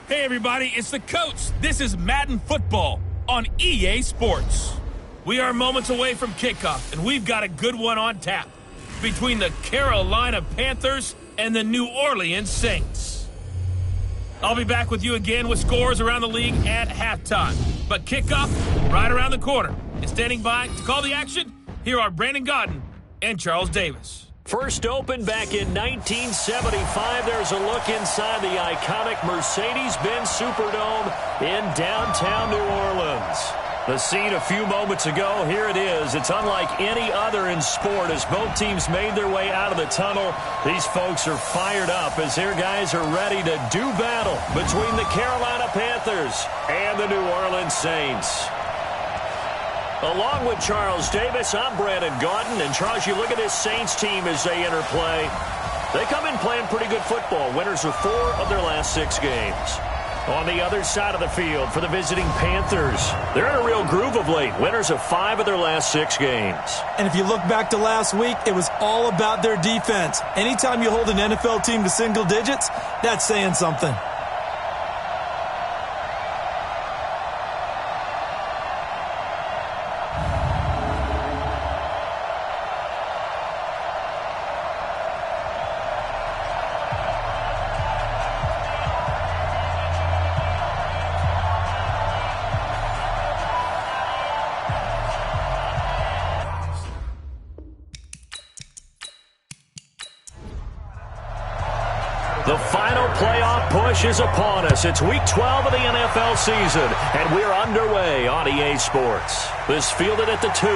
Hey everybody, it's the coach. This is Madden Football on EA Sports. We are moments away from kickoff, and we've got a good one on tap between the Carolina Panthers and the New Orleans Saints. I'll be back with you again with scores around the league at halftime. But kickoff right around the corner. And standing by to call the action, here are Brandon Godden and Charles Davis. First opened back in 1975. There's a look inside the iconic Mercedes-Benz Superdome in downtown New Orleans. The scene a few moments ago, here it is. It's unlike any other in sport as both teams made their way out of the tunnel. These folks are fired up as their guys are ready to do battle between the Carolina Panthers and the New Orleans Saints. Along with Charles Davis, I'm Brandon Godden. And Charles, you look at this Saints team as they enter play. They come in playing pretty good football. Winners of 4 of their last 6 games. On the other side of the field for the visiting Panthers, they're in a real groove of late. Winners of 5 of their last 6 games. And if you look back to last week, it was all about their defense. Anytime you hold an NFL team to single digits, that's saying something. The final playoff push is upon us. It's week 12 of the NFL season, and we're underway on EA Sports. This fielded at the 2.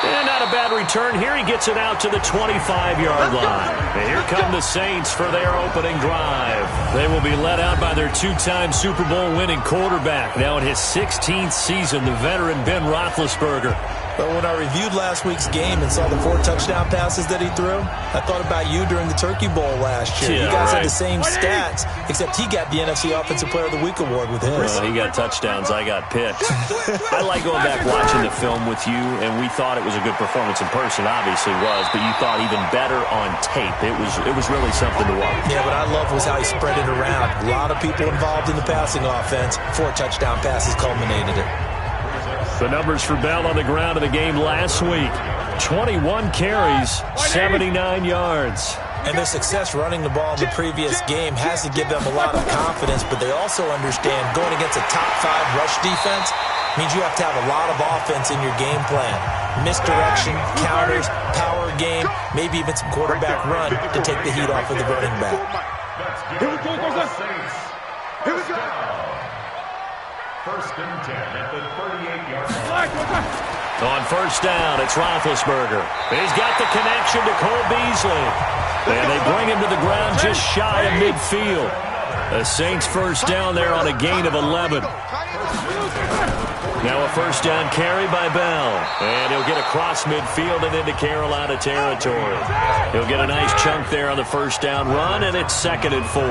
And not a bad return here. He gets it out to the 25-yard line. And here come the Saints for their opening drive. They will be led out by their 2-time Super Bowl winning quarterback. Now in his 16th season, the veteran Ben Roethlisberger. But when I reviewed last week's game and saw the 4 touchdown passes that he threw, I thought about you during the Turkey Bowl last year. Yeah, you guys right. had the same stats, except he got the NFC Offensive Player of the Week award with his. Well, he got touchdowns. I got picks. I like going back watching the film with you, and we thought it was a good performance in person. Obviously was, but you thought even better on tape. It was really something to watch. Yeah, what I loved was how he spread it around. A lot of people involved in the passing offense. 4 touchdown passes culminated it. The numbers for Bell on the ground in the game last week. 21 carries, 79 yards. And their success running the ball in the previous game has to give them a lot of confidence, but they also understand going against a top 5 rush defense means you have to have a lot of offense in your game plan. Misdirection, counters, power game, maybe even some quarterback run to take the heat off of the running back. Here we go. Here we go. First and 10 at the 38-yard line. On first down, it's Roethlisberger. He's got the connection to Cole Beasley. And they bring him to the ground just shy of midfield. The Saints first down there on a gain of 11. Now a first down carry by Bell. And he'll get across midfield and into Carolina territory. He'll get a nice chunk there on the first down run, and it's 2nd and 4. A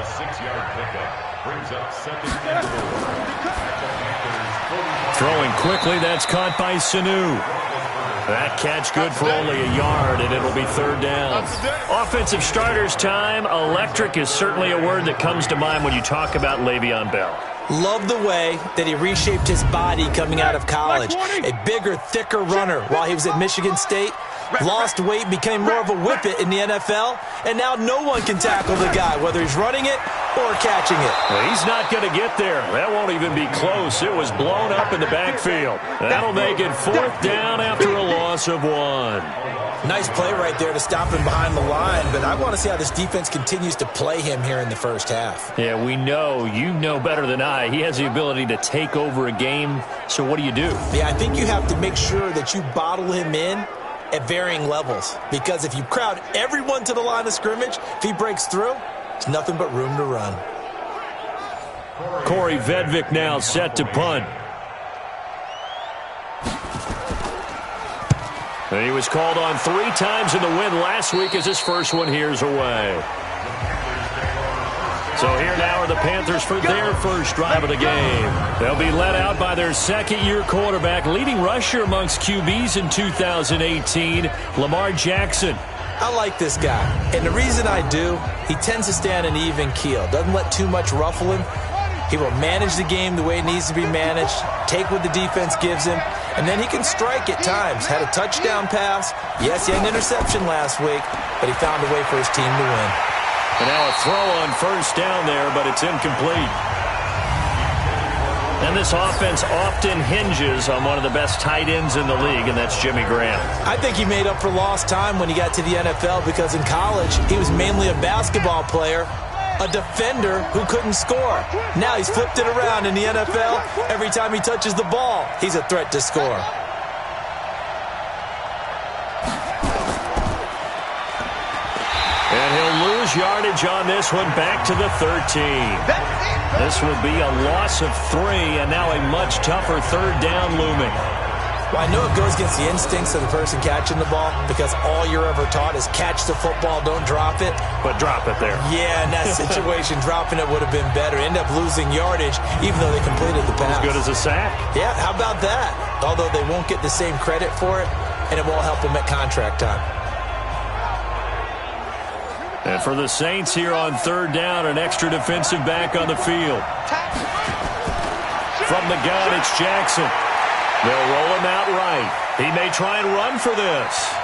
6-yard pickup brings up 2nd and 4. Throwing quickly, that's caught by Sanu. That catch good for only a yard, and it'll be 3rd down. Offensive starters time. Electric is certainly a word that comes to mind when you talk about Le'Veon Bell. Love the way that he reshaped his body coming out of college. A bigger, thicker runner while he was at Michigan State. Lost weight, became more of a whippet in the NFL, and now no one can tackle the guy, whether he's running it or catching it. Well, he's not going to get there. That won't even be close. It was blown up in the backfield. That'll make it 4th down after a loss of 1. Nice play right there to stop him behind the line, but I want to see how this defense continues to play him here in the first half. Yeah, we know. You know better than I. He has the ability to take over a game, so what do you do? Yeah, I think you have to make sure that you bottle him in at varying levels, because if you crowd everyone to the line of scrimmage, if he breaks through, it's nothing but room to run. Corey Vedvik now set to punt. And he was called on 3 times in the win last week as his first one here's away. So here now are the Panthers for their first drive of the game. They'll be led out by their second-year quarterback, leading rusher amongst QBs in 2018, Lamar Jackson. I like this guy, and the reason I do, he tends to stay on an even keel, doesn't let too much ruffle him. He will manage the game the way it needs to be managed, take what the defense gives him, and then he can strike at times. Had a touchdown pass. Yes, he had an interception last week, but he found a way for his team to win. And now a throw on first down there, but it's incomplete. And this offense often hinges on one of the best tight ends in the league, and that's Jimmy Graham. I think he made up for lost time when he got to the NFL because in college, he was mainly a basketball player, a defender who couldn't score. Now he's flipped it around in the NFL. Every time he touches the ball, he's a threat to score. And he'll lose yardage on this one, back to the 13. This will be a loss of 3, and now a much tougher third down looming. Well, I know it goes against the instincts of the person catching the ball because all you're ever taught is catch the football, don't drop it. But drop it there. Yeah, in that situation, dropping it would have been better. End up losing yardage, even though they completed the pass. As good as a sack. Yeah, how about that? Although they won't get the same credit for it, and it won't help them at contract time. And for the Saints here on third down, an extra defensive back on the field. From the gun, it's Jackson. They'll roll him out right. He may try and run for this.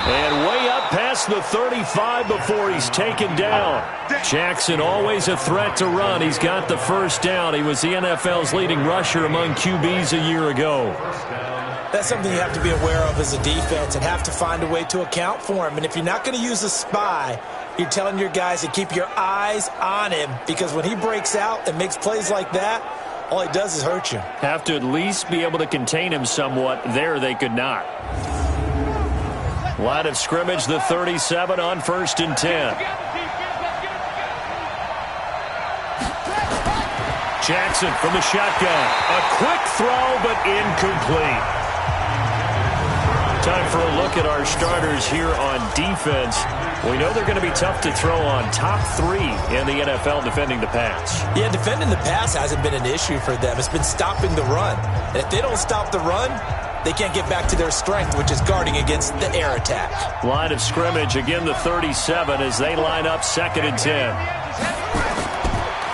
And way up past the 35 before he's taken down. Jackson always a threat to run. He's got the first down. He was the NFL's leading rusher among QBs a year ago. That's something you have to be aware of as a defense and have to find a way to account for him. And if you're not going to use a spy, you're telling your guys to keep your eyes on him because when he breaks out and makes plays like that, all he does is hurt you. Have to at least be able to contain him somewhat. There they could not. Line of scrimmage, the 37 on 1st and 10. Jackson from the shotgun. A quick throw, but incomplete. Time for a look at our starters here on defense. We know they're going to be tough to throw on. Top 3 in the NFL defending the pass. Yeah, defending the pass hasn't been an issue for them. It's been stopping the run. And if they don't stop the run, they can't get back to their strength, which is guarding against the air attack. Line of scrimmage, again the 37 as they line up 2nd and 10.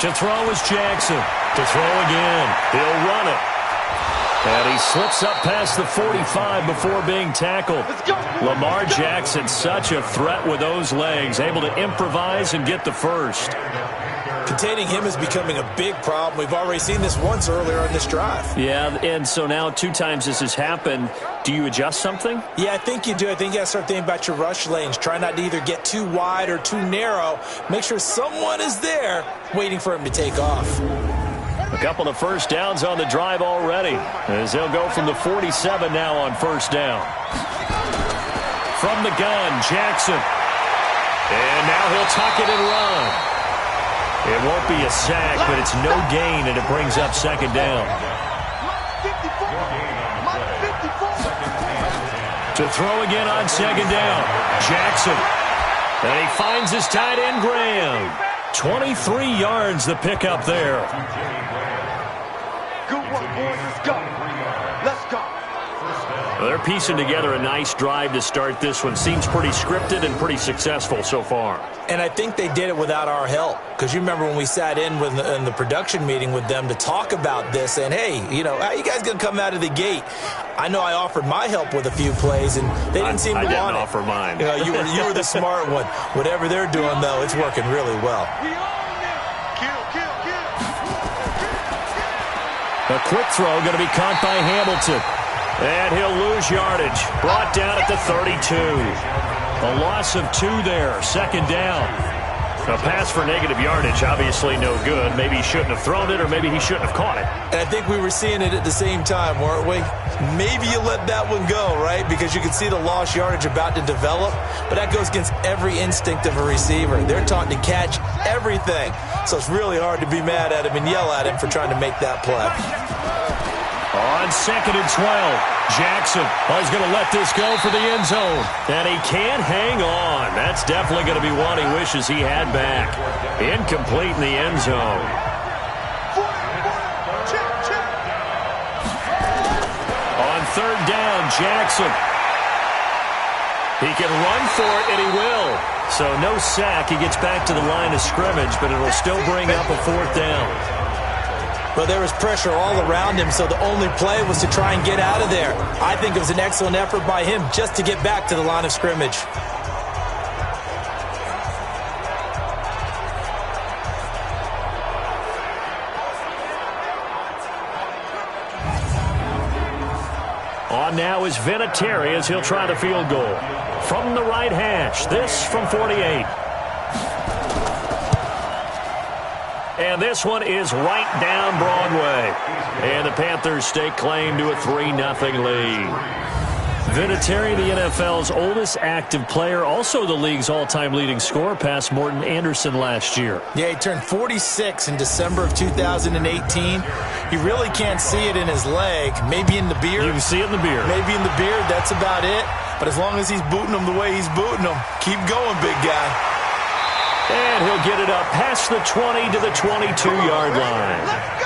To throw is Jackson. To throw again. He'll run it. And he slips up past the 45 before being tackled. Lamar Jackson, such a threat with those legs, able to improvise and get the first. Containing him is becoming a big problem. We've already seen this once earlier in this drive. Yeah, and so now 2 times this has happened. Do you adjust something? Yeah, I think you do. I think you got to start thinking about your rush lanes. Try not to either get too wide or too narrow. Make sure someone is there waiting for him to take off. A couple of first downs on the drive already, as they'll go from the 47 now on 1st down. From the gun, Jackson. And now he'll tuck it and run. It won't be a sack, but it's no gain, and it brings up 2nd down. To throw again on 2nd down, Jackson. And he finds his tight end, Graham. 23 yards the pickup there. Good one, boys. Let's go. Let's go. Well, they're piecing together a nice drive to start this one. Seems pretty scripted and pretty successful so far. And I think they did it without our help. Because you remember when we sat in the production meeting with them to talk about this. And, hey, you know, how you guys going to come out of the gate? I know I offered my help with a few plays, and they didn't seem to want it. I didn't offer mine. You were the smart one. Whatever they're doing, though, it's working really well. A quick throw going to be caught by Hamilton. And he'll lose yardage. Brought down at the 32. A loss of 2 there. 2nd down. A pass for negative yardage, obviously no good. Maybe he shouldn't have thrown it, or maybe he shouldn't have caught it. And I think we were seeing it at the same time, weren't we? Maybe you let that one go, right? Because you can see the lost yardage about to develop. But that goes against every instinct of a receiver. They're taught to catch everything. So it's really hard to be mad at him and yell at him for trying to make that play. On 2nd and 12. Jackson is going to let this go for the end zone. And he can't hang on. That's definitely going to be one he wishes he had back. Incomplete in the end zone. On 3rd down, Jackson. He can run for it, and he will. So no sack. He gets back to the line of scrimmage, but it'll still bring up a 4th down. Well, there was pressure all around him, so the only play was to try and get out of there. I think it was an excellent effort by him just to get back to the line of scrimmage. On now is Vinatieri as he'll try the field goal. From the right hash, this from 48. And this one is right down Broadway. And the Panthers stake claim to a 3-0 lead. Vinatieri, the NFL's oldest active player, also the league's all-time leading scorer, past Morton Anderson last year. Yeah, he turned 46 in December of 2018. You really can't see it in his leg. Maybe in the beard. You can see it in the beard. Maybe in the beard. That's about it. But as long as he's booting them the way he's booting them, keep going, big guy. And he'll get it up past the 20 to the 22-yard line.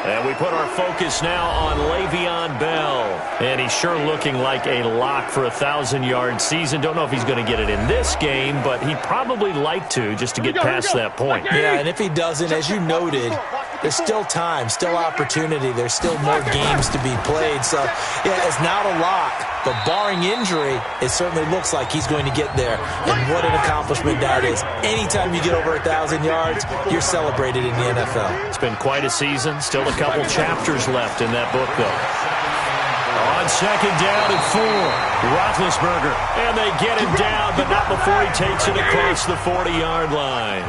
And we put our focus now on Le'Veon Bell. And he's sure looking like a lock for a 1,000-yard season. Don't know if he's going to get it in this game, but he'd probably like to just to get past that point. Yeah, and if he doesn't, as you noted, there's still time, still opportunity. There's still more games to be played. So, yeah, it's not a lock. But barring injury, it certainly looks like he's going to get there. And what an accomplishment that is. Anytime you get over 1,000 yards, you're celebrated in the NFL. It's been quite a season. Still a couple chapters left in that book, though. On 2nd down and 4, Roethlisberger. And they get him down, but not before he takes it across the 40-yard line.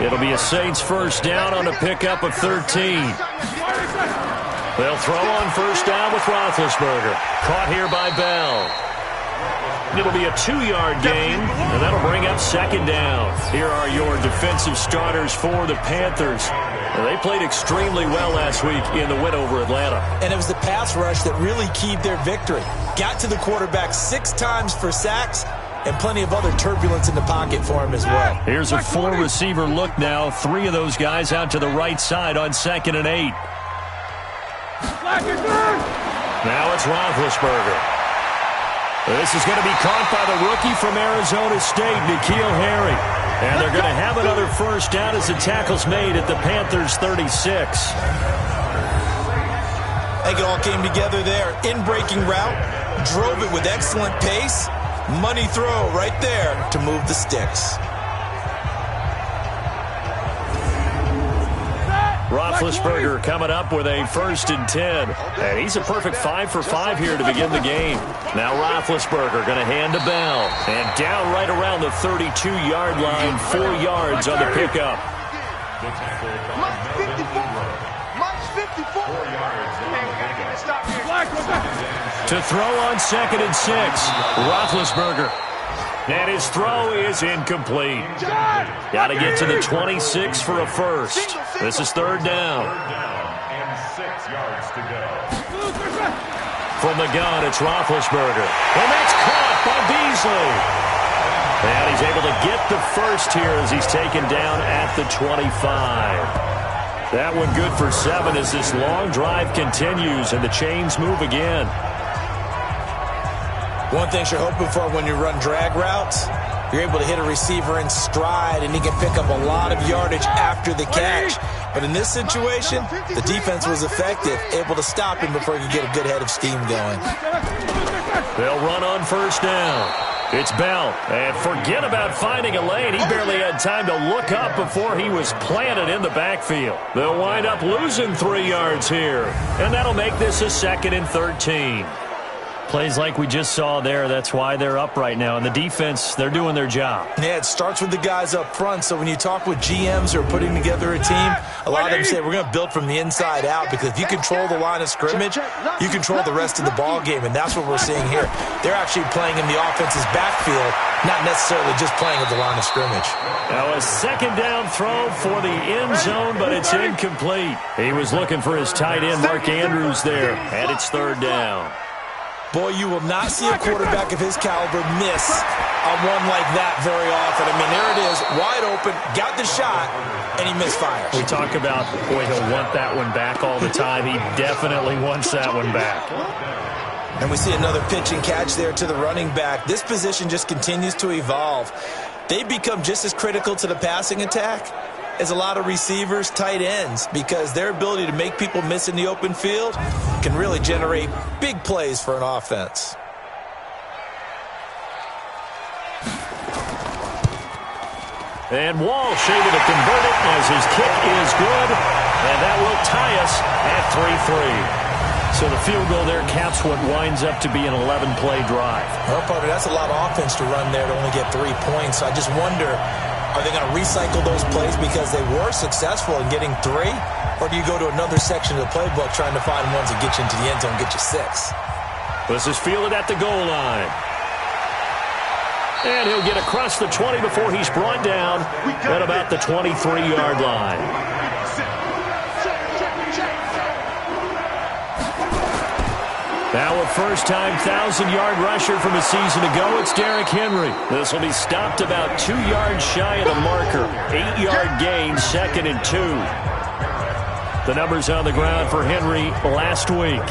It'll be a Saints 1st down on a pickup of 13. They'll throw on 1st down with Roethlisberger. Caught here by Bell. It'll be a 2-yard gain, and that'll bring up 2nd down. Here are your defensive starters for the Panthers. They played extremely well last week in the win over Atlanta. And it was the pass rush that really keyed their victory. Got to the quarterback 6 times for sacks, and plenty of other turbulence in the pocket for him as well. Here's a 4-receiver look now. 3 of those guys out to the right side on 2nd and 8. Now it's Roethlisberger. This is going to be caught by the rookie from Arizona State, N'Keal Harry. And they're going to have another 1st down as the tackle's made at the Panthers' 36. I think it all came together there. In-breaking route, drove it with excellent pace. Money throw right there to move the sticks. Roethlisberger coming up with a 1st and 10. And he's a perfect 5 for 5 here to begin the game. Now Roethlisberger going to hand to Bell. And down right around the 32-yard line, 4 yards on the pickup. To throw on 2nd and 6, Roethlisberger. And his throw is incomplete. Got to get to the 26 for a 1st. This is 3rd down. And 6 yards to go. From the gun, it's Roethlisberger. And that's caught by Beasley. And he's able to get the 1st here as he's taken down at the 25. That one good for 7 as this long drive continues and the chains move again. One thing you're hoping for when you run drag routes, you're able to hit a receiver in stride and he can pick up a lot of yardage after the catch. But in this situation, the defense was effective, able to stop him before he could get a good head of steam going. They'll run on 1st down. It's Bell. And forget about finding a lane. He barely had time to look up before he was planted in the backfield. They'll wind up losing 3 yards here. And that'll make this a 2nd and 13. Plays like we just saw there, that's why they're up right now. And the defense, they're doing their job. Yeah, it starts with the guys up front. So when you talk with GMs who are putting together a team, a lot of them say we're going to build from the inside out, because if you control the line of scrimmage, you control the rest of the ball game, and that's what we're seeing here. They're actually playing in the offense's backfield, not necessarily just playing at the line of scrimmage. Now a 2nd down throw for the end zone, but it's incomplete. He was looking for his tight end, Mark Andrews, there, and it's 3rd down. Boy, you will not see a quarterback of his caliber miss a one like that very often. I mean, there it is, wide open, got the shot, and he misfires. We talk about, boy, he'll want that one back all the time. He definitely wants that one back. And we see another pitch and catch there to the running back. This position just continues to evolve. They become just as critical to the passing attack as a lot of receivers, tight ends, because their ability to make people miss in the open field can really generate big plays for an offense. And Walsh able to convert it as his kick is good. And that will tie us at 3-3. So the field goal there caps what winds up to be an 11-play drive. Well, partner, that's a lot of offense to run there to only get 3 points. So I just wonder, are they going to recycle those plays because they were successful in getting 3? Or do you go to another section of the playbook trying to find ones that get you into the end zone and get you 6? This is fielded at the goal line. And he'll get across the 20 before he's brought down at about the 23-yard line. Now a first-time 1,000-yard rusher from a season ago, it's Derrick Henry. This will be stopped about 2 yards shy of the marker. 8-yard gain, 2nd and 2. The numbers on the ground for Henry last week.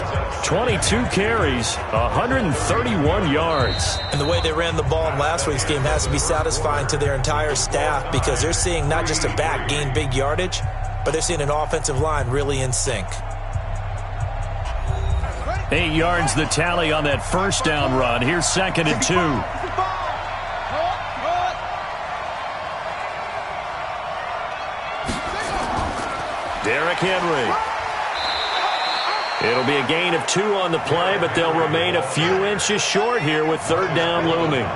22 carries, 131 yards. And the way they ran the ball in last week's game has to be satisfying to their entire staff because they're seeing not just a back gain big yardage, but they're seeing an offensive line really in sync. 8 yards the tally on that first down run. Here's 2nd and 2. Derrick Henry. It'll be a gain of 2 on the play, but they'll remain a few inches short here with 3rd down looming.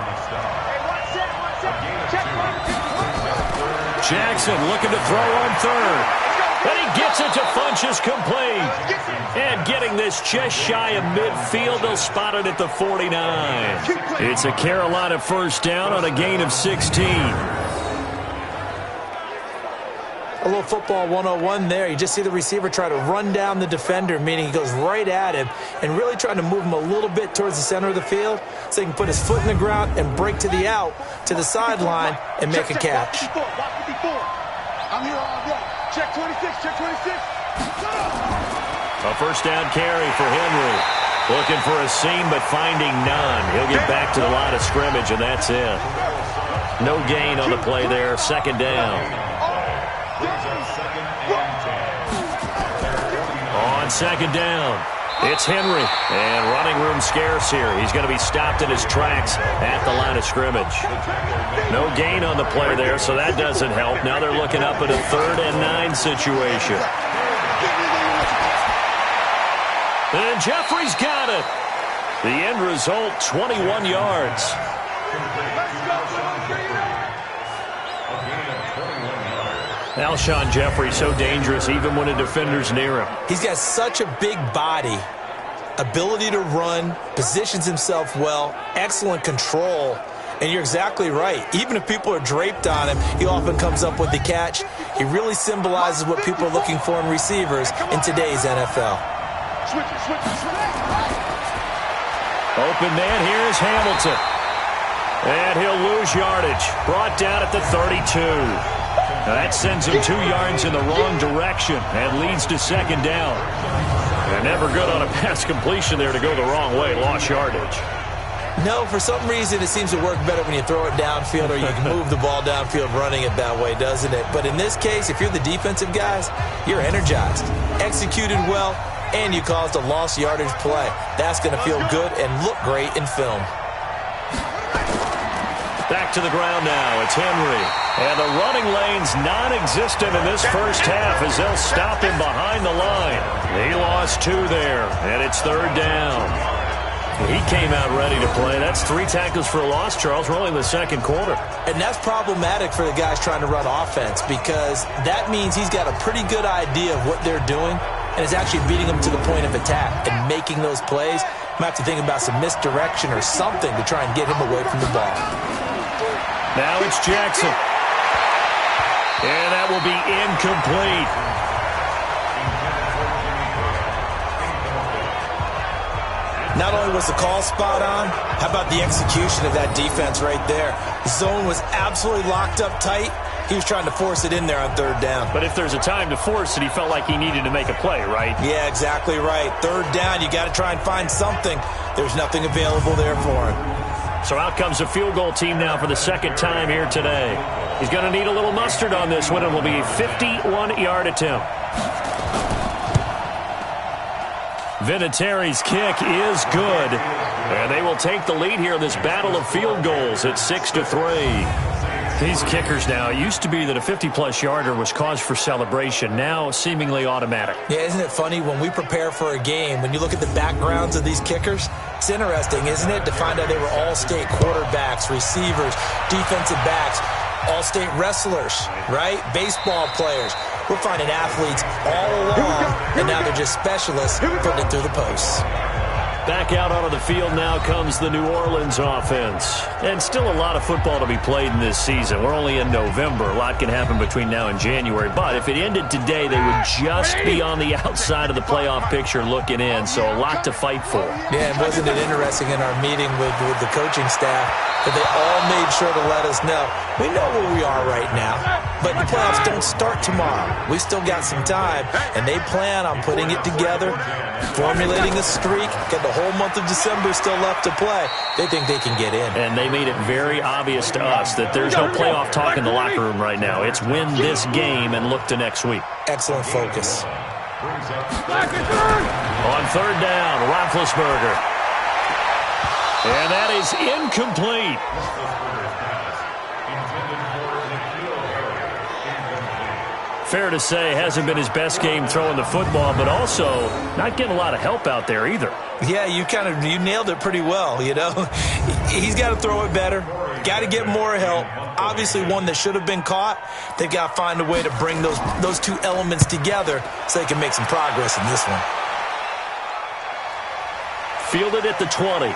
Jackson looking to throw on 3rd. And he gets it to Funchess complete. And getting this just shy of midfield, they'll spot it at the 49. It's a Carolina first down on a gain of 16. A little football 101 there. You just see the receiver try to run down the defender, meaning he goes right at him and really trying to move him a little bit towards the center of the field so he can put his foot in the ground and break to the out, to the sideline, and make a catch. I'm here all day. Check 26, check 26. A first down carry for Henry. Looking for a seam, but finding none. He'll get back to the line of scrimmage, and that's it. No gain on the play there. 2nd down. On 2nd down, it's Henry. And running room scarce here. He's going to be stopped in his tracks at the line of scrimmage. No gain on the play there, so that doesn't help. Now they're looking up at a 3rd and 9 situation. And Jeffrey's got it. The end result, 21 yards. Alshon Jeffrey so dangerous even when a defender's near him. He's got such a big body, ability to run, positions himself well, excellent control, and you're exactly right. Even if people are draped on him, he often comes up with the catch. He really symbolizes what people are looking for in receivers in today's NFL. Open man, here's Hamilton. And he'll lose yardage. Brought down at the 32. That sends him 2 yards in the wrong direction and leads to 2nd down. And never good on a pass completion there to go the wrong way. Lost yardage. No, for some reason it seems to work better when you throw it downfield or you can move the ball downfield running it that way, doesn't it? But in this case, if you're the defensive guys, you're energized, executed well, and you caused a lost yardage play. That's going to feel good and look great in film. Back to the ground now. It's Henry. And the running lane's non-existent in this first half as they'll stop him behind the line. He lost 2 there, and it's 3rd down. He came out ready to play. That's 3 tackles for a loss, Charles. We're only in the 2nd quarter. And that's problematic for the guys trying to run offense because that means he's got a pretty good idea of what they're doing and is actually beating them to the point of attack and making those plays. Might have to think about some misdirection or something to try and get him away from the ball. Now it's Jackson. And that will be incomplete. Not only was the call spot on, how about the execution of that defense right there? The zone was absolutely locked up tight. He was trying to force it in there on third down. But if there's a time to force it, he felt like he needed to make a play, right? Yeah, exactly right. Third down, you got to try and find something. There's nothing available there for him. So out comes the field goal team now for the second time here today. He's going to need a little mustard on this one. It will be a 51-yard attempt. Vinatieri's kick is good. And they will take the lead here in this battle of field goals at 6-3. These kickers now, it used to be that a 50-plus yarder was cause for celebration. Now seemingly automatic. Yeah, isn't it funny when we prepare for a game, when you look at the backgrounds of these kickers, it's interesting, isn't it, to find out they were all-state quarterbacks, receivers, defensive backs, all-state wrestlers, right? Baseball players. We're finding athletes all along, and now they're just specialists putting it through the posts. Back out onto the field now comes the New Orleans offense. And still a lot of football to be played in this season. We're only in November. A lot can happen between now and January. But if it ended today, they would just be on the outside of the playoff picture looking in. So a lot to fight for. Yeah, and wasn't it interesting in our meeting with the coaching staff that they all made sure to let us know, we know where we are right now, but the playoffs don't start tomorrow. We still got some time, and they plan on putting it together, formulating a streak, got the whole month of December still left to play. They think they can get in. And they made it very obvious to us that there's no playoff talk in the locker room right now. It's win this game and look to next week. Excellent focus. On third down, Roethlisberger. And that is incomplete. Fair to say, hasn't been his best game throwing the football, but also not getting a lot of help out there either. Yeah, you nailed it pretty well, you know. He's got to throw it better. Got to get more help. Obviously one that should have been caught. They've got to find a way to bring those two elements together so they can make some progress in this one. Fielded at the 20.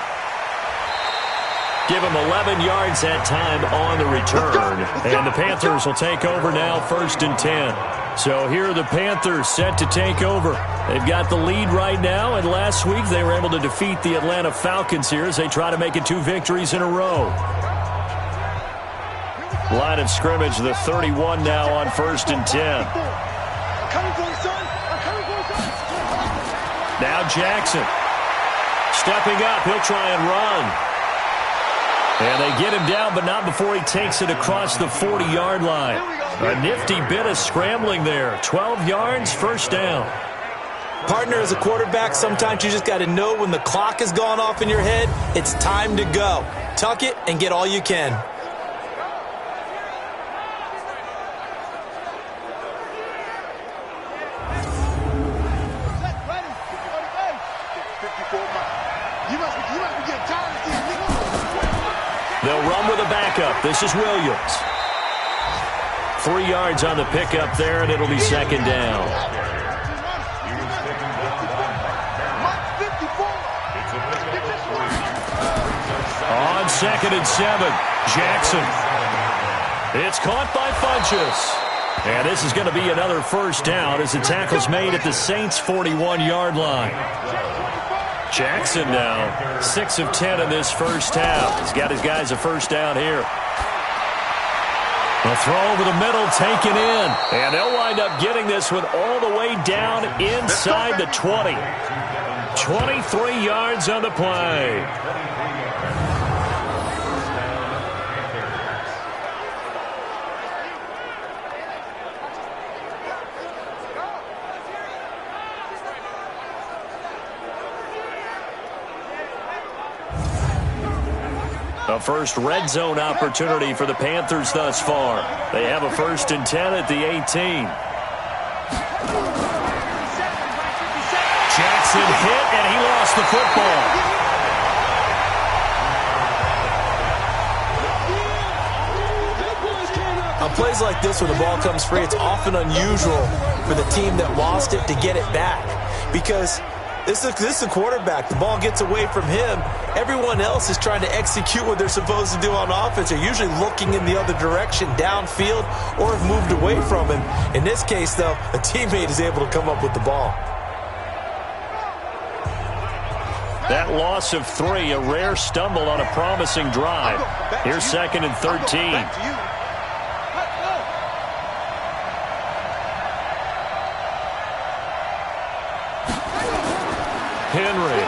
Give him 11 yards that time on the return. And the Panthers will take over now, 1st and 10. So here are the Panthers set to take over. They've got the lead right now, and last week they were able to defeat the Atlanta Falcons here as they try to make it 2 victories in a row. Line of scrimmage, the 31 now on 1st and 10. Now Jackson. Stepping up, he'll try and run. And they get him down, but not before he takes it across the 40-yard line. A nifty bit of scrambling there. 12 yards, 1st down. Partner, as a quarterback, sometimes you just got to know when the clock has gone off in your head, it's time to go. Tuck it and get all you can. They'll run with a backup. This is Williams. 3 yards on the pickup there, and it'll be 2nd down. On 2nd and 7, Jackson. It's caught by Funchess. And this is going to be another 1st down as the tackle's made at the Saints' 41-yard line. Jackson now 6 of 10 in this 1st half. He's got his guys a 1st down here. A throw over the middle, taken in. And they'll wind up getting this one all the way down inside the 20. 23 yards on the play. A first red zone opportunity for the Panthers thus far. They have a 1st and 10 at the 18. Jackson hit, and he lost the football. On plays like this where the ball comes free, it's often unusual for the team that lost it to get it back. Because this is a quarterback. The ball gets away from him. Everyone else is trying to execute what they're supposed to do on offense. They're usually looking in the other direction, downfield, or have moved away from him. In this case, though, a teammate is able to come up with the ball. That loss of 3, a rare stumble on a promising drive. Here's 2nd and 13. Henry.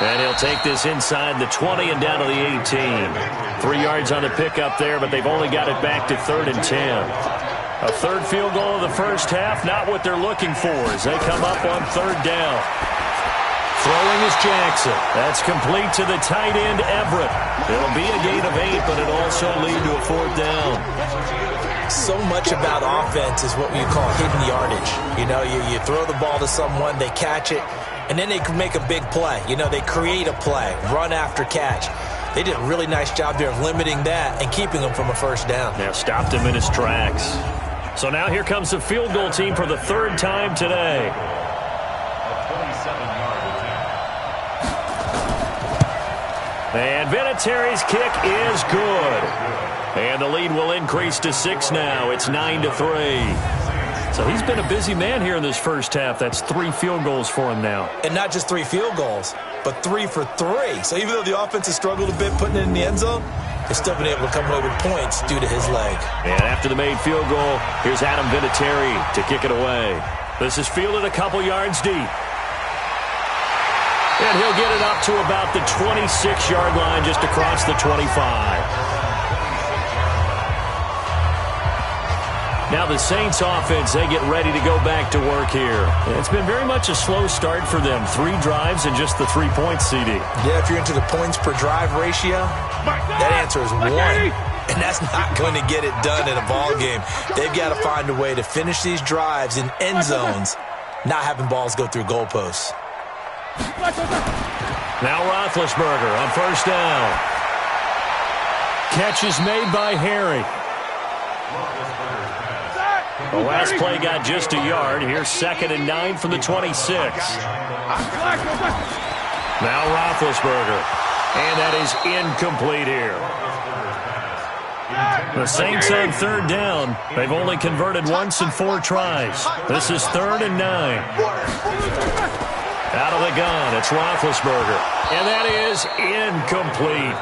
And he'll take this inside the 20 and down to the 18. 3 yards on the pickup there, but they've only got it back to 3rd and 10. A 3rd field goal of the first half, not what they're looking for as they come up on 3rd down. Throwing is Jackson. That's complete to the tight end, Everett. It'll be a gain of 8, but it'll also lead to a 4th down. So much about offense is what we call hidden yardage. You know, you throw the ball to someone, they catch it, and then they can make a big play. You know, they create a play, run after catch. They did a really nice job there of limiting that and keeping him from a 1st down. Yeah, stopped him in his tracks. So now here comes the field goal team for the 3rd time today. A 27-yard attempt. And Vinatieri's kick is good. And the lead will increase to 6 now. It's 9-3. So he's been a busy man here in this first half. That's 3 field goals for him now. And not just 3 field goals, but 3 for 3. So even though the offense has struggled a bit putting it in the end zone, they've still been able to come away with points due to his leg. And after the made field goal, here's Adam Vinatieri to kick it away. This is fielded a couple yards deep. And he'll get it up to about the 26-yard line just across the 25. Now the Saints offense, they get ready to go back to work here. It's been very much a slow start for them. 3 drives and just the 3 points, CD. Yeah, if you're into the points per drive ratio, that answer is 1. And that's not going to get it done in a ball game. They've got to find a way to finish these drives in end zones, not having balls go through goalposts. Now Roethlisberger on 1st down. Catch is made by Harry. The last play got just a yard. Here's 2nd and 9 from the 26. Now Roethlisberger. And that is incomplete here. The Saints on 3rd down. They've only converted once in 4 tries. This is 3rd and 9. Out of the gun, it's Roethlisberger. And that is incomplete.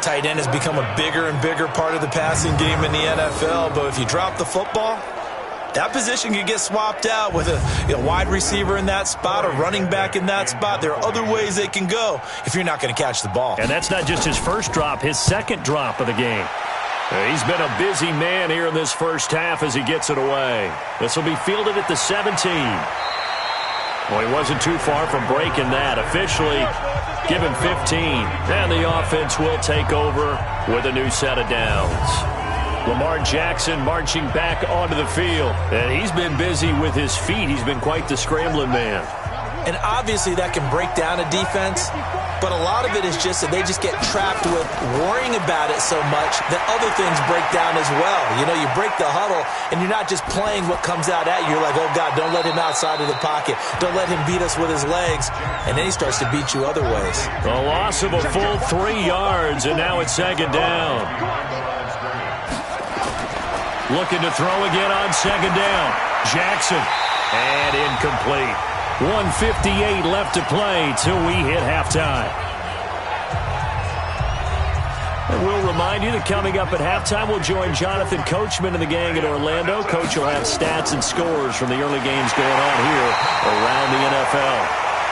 Tight end has become a bigger and bigger part of the passing game in the NFL, but if you drop the football, that position can get swapped out with a wide receiver in that spot, a running back in that spot. There are other ways they can go if you're not going to catch the ball. And that's not just his first drop, his 2nd drop of the game. He's been a busy man here in this first half as he gets it away. This will be fielded at the 17. Well, he wasn't too far from breaking that. Officially given 15. And the offense will take over with a new set of downs. Lamar Jackson marching back onto the field. And he's been busy with his feet. He's been quite the scrambling man. And obviously that can break down a defense, but a lot of it is just that they just get trapped with worrying about it so much that other things break down as well. You know, you break the huddle, and you're not just playing what comes out at you. You're like, oh, God, don't let him outside of the pocket. Don't let him beat us with his legs. And then he starts to beat you other ways. A loss of a full 3 yards, and now it's 2nd down. Looking to throw again on 2nd down. Jackson. And incomplete. 1:58 left to play till we hit halftime. And we'll remind you that coming up at halftime, we'll join Jonathan Coachman and the gang in Orlando. Coach will have stats and scores from the early games going on here around the NFL.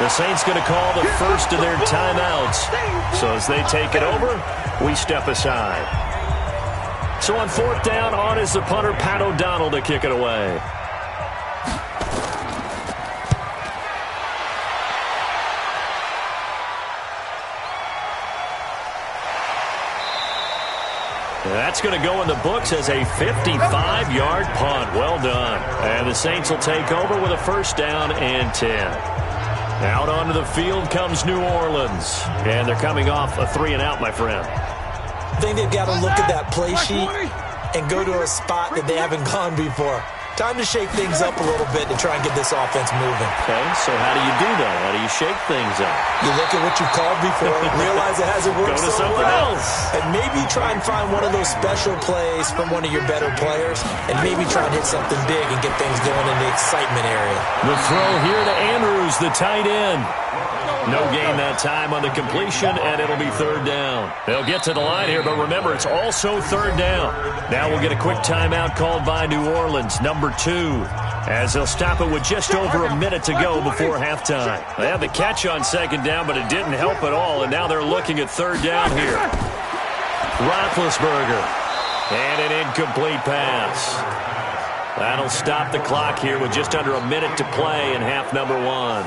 The Saints going to call the first of their timeouts. So as they take it over, we step aside. So on 4th down, on is the punter, Pat O'Donnell, to kick it away. That's going to go in the books as a 55-yard punt. Well done. And the Saints will take over with a 1st down and 10. Out onto the field comes New Orleans. And they're coming off a 3-and-out, my friend. I think they've got to look at that play sheet and go to a spot that they haven't gone before. Time to shake things up a little bit to try and get this offense moving. Okay, so how do you do that? How do you shake things up? You look at what you've called before, realize it hasn't worked Go to so something well. else. And maybe try and find one of those special plays from one of your better players, and maybe try and hit something big and get things going in the excitement area. The throw here to Andrews, the tight end. No gain that time on the completion, and it'll be third down. They'll get to the line here, but remember, it's also third down. Now we'll get a quick timeout called by New Orleans, number 2, as they'll stop it with just over a minute to go before halftime. They had the catch on second down, but it didn't help at all, and now they're looking at third down here. Roethlisberger, and an incomplete pass. That'll stop the clock here with just under a minute to play in half number 1.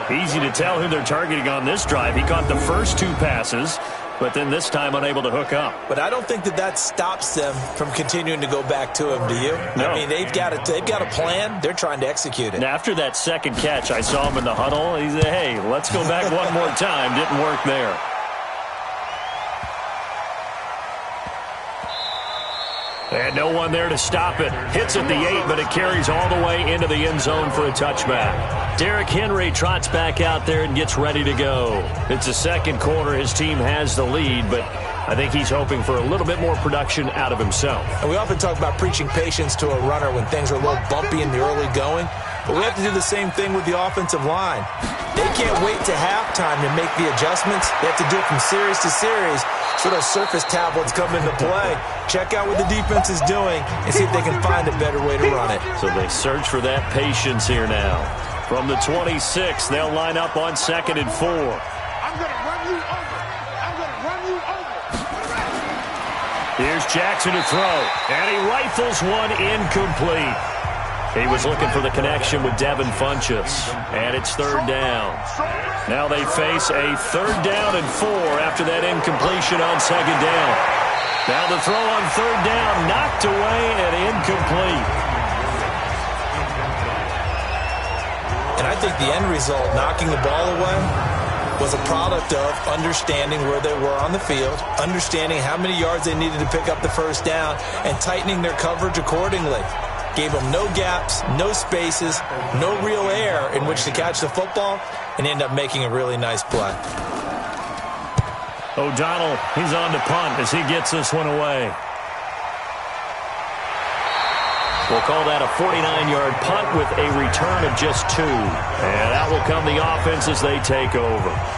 Easy to tell who they're targeting on this drive. He caught the first 2 passes, but then this time unable to hook up. But I don't think that stops them from continuing to go back to him, do you? No. I mean, they've got a plan. They're trying to execute it. And after that second catch, I saw him in the huddle. He said, hey, let's go back one more time. Didn't work there. And no one there to stop it. Hits at the 8, but it carries all the way into the end zone for a touchback. Derrick Henry trots back out there and gets ready to go. It's the second quarter. His team has the lead, but I think he's hoping for a little bit more production out of himself. And we often talk about preaching patience to a runner when things are a little bumpy in the early going, but we have to do the same thing with the offensive line. They can't wait to halftime to make the adjustments. They have to do it from series to series so those surface tablets come into play. Check out what the defense is doing and see if they can find a better way to run it. So they search for that patience here now. From the 26, they'll line up on 2nd and 4. I'm going to run you over. I'm going to run you over. Here's Jackson to throw, and he rifles one incomplete. He was looking for the connection with Devin Funchess, and it's third down. Now they face a 3rd down and 4 after that incompletion on 2nd down. Now the throw on 3rd down, knocked away and incomplete. And I think the end result, knocking the ball away, was a product of understanding where they were on the field, understanding how many yards they needed to pick up the first down, and tightening their coverage accordingly. Gave them no gaps, no spaces, no real air in which to catch the football, and end up making a really nice play. O'Donnell, he's on to punt as he gets this one away. We'll call that a 49-yard punt with a return of just 2. And out will come the offense as they take over.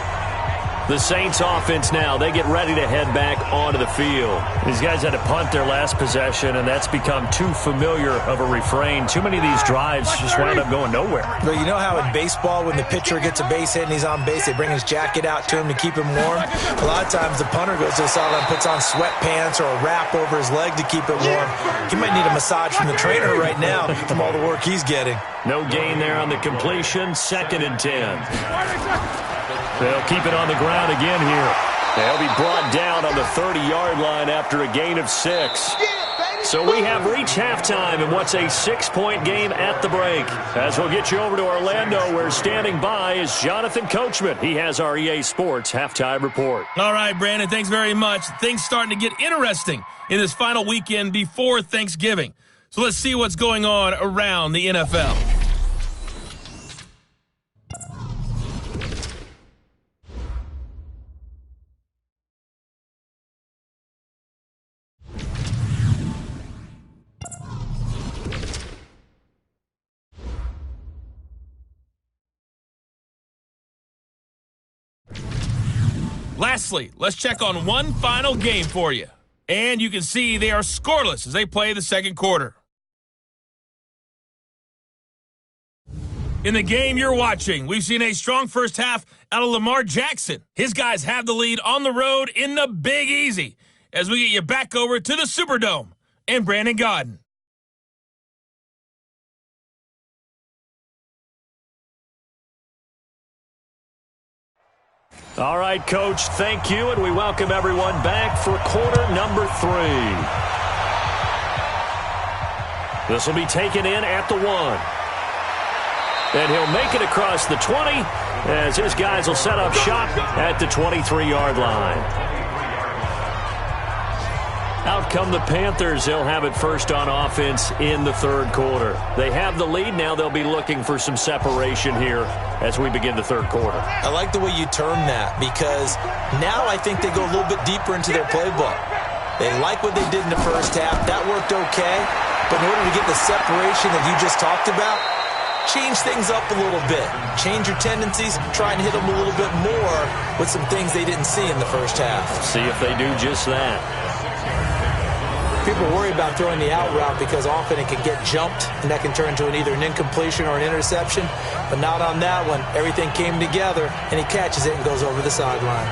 The Saints offense now, they get ready to head back onto the field. These guys had to punt their last possession, and that's become too familiar of a refrain. Too many of these drives just wound up going nowhere. But you know how in baseball, when the pitcher gets a base hit and he's on base, they bring his jacket out to him to keep him warm? A lot of times the punter goes to the sideline, puts on sweatpants or a wrap over his leg to keep it warm. He might need a massage from the trainer right now from all the work he's getting. No gain there on the completion, 2nd and 10. They'll keep it on the ground again here. They'll be brought down on the 30-yard line after a gain of 6. So we have reached halftime in what's a 6-point game at the break. As we'll get you over to Orlando, where standing by is Jonathan Coachman. He has our EA Sports halftime report. All right, Brandon, thanks very much. Things starting to get interesting in this final weekend before Thanksgiving. So let's see what's going on around the NFL. Lastly, let's check on one final game for you. And you can see they are scoreless as they play the second quarter. In the game you're watching, we've seen a strong first half out of Lamar Jackson. His guys have the lead on the road in the Big Easy as we get you back over to the Superdome and Brandon Godden. All right, Coach, thank you, and we welcome everyone back for quarter number 3. This will be taken in at the 1. And he'll make it across the 20 as his guys will set up shop at the 23-yard line. Out come the Panthers. They'll have it first on offense in the third quarter. They have the lead now. They'll be looking for some separation here as we begin the third quarter. I like the way you term that because now I think they go a little bit deeper into their playbook. They like what they did in the first half. That worked okay. But in order to get the separation that you just talked about, change things up a little bit. Change your tendencies. Try and hit them a little bit more with some things they didn't see in the first half. See if they do just that. People worry about throwing the out route because often it can get jumped, and that can turn into either an incompletion or an interception. But not on that one. Everything came together, and he catches it and goes over the sideline.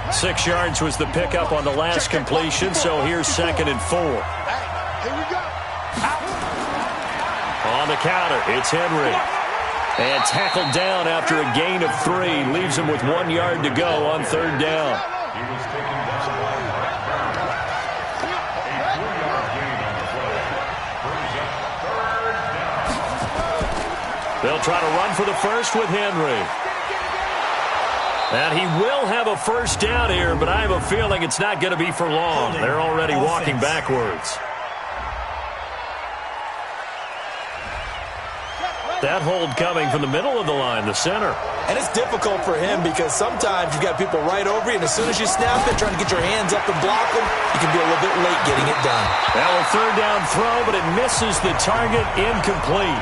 6 yards was the pickup on the last completion, so here's 2nd and 4. Here we go. On the counter, it's Henry. And tackled down after a gain of 3. Leaves him with 1 yard to go on 3rd down. He was taken down by a 3-yard gain on the play. Brings up 3rd down. They'll try to run for the first with Henry. And he will have a first down here, but I have a feeling it's not going to be for long. They're already walking backwards. That hold coming from the middle of the line, the center. And it's difficult for him because sometimes you've got people right over you, and as soon as you snap it, trying to get your hands up and block them, you can be a little bit late getting it done. Now a 3rd down throw, but it misses the target, incomplete.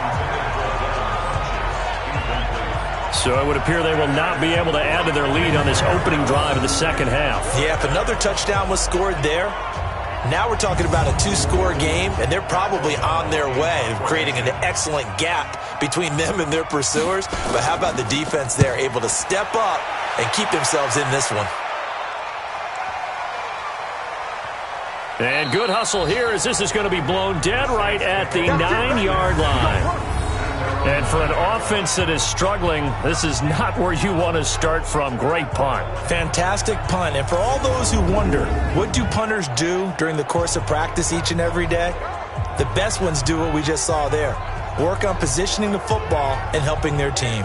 So it would appear they will not be able to add to their lead on this opening drive of the second half. Yeah, if another touchdown was scored there, now we're talking about a 2-score game, and they're probably on their way of creating an excellent gap between them and their pursuers. But how about the defense there, able to step up and keep themselves in this one? And good hustle here as this is going to be blown dead right at the 9-yard line. And for an offense that is struggling, this is not where you want to start from. Great punt. Fantastic punt. And for all those who wonder, what do punters do during the course of practice each and every day? The best ones do what we just saw there. Work on positioning the football and helping their team.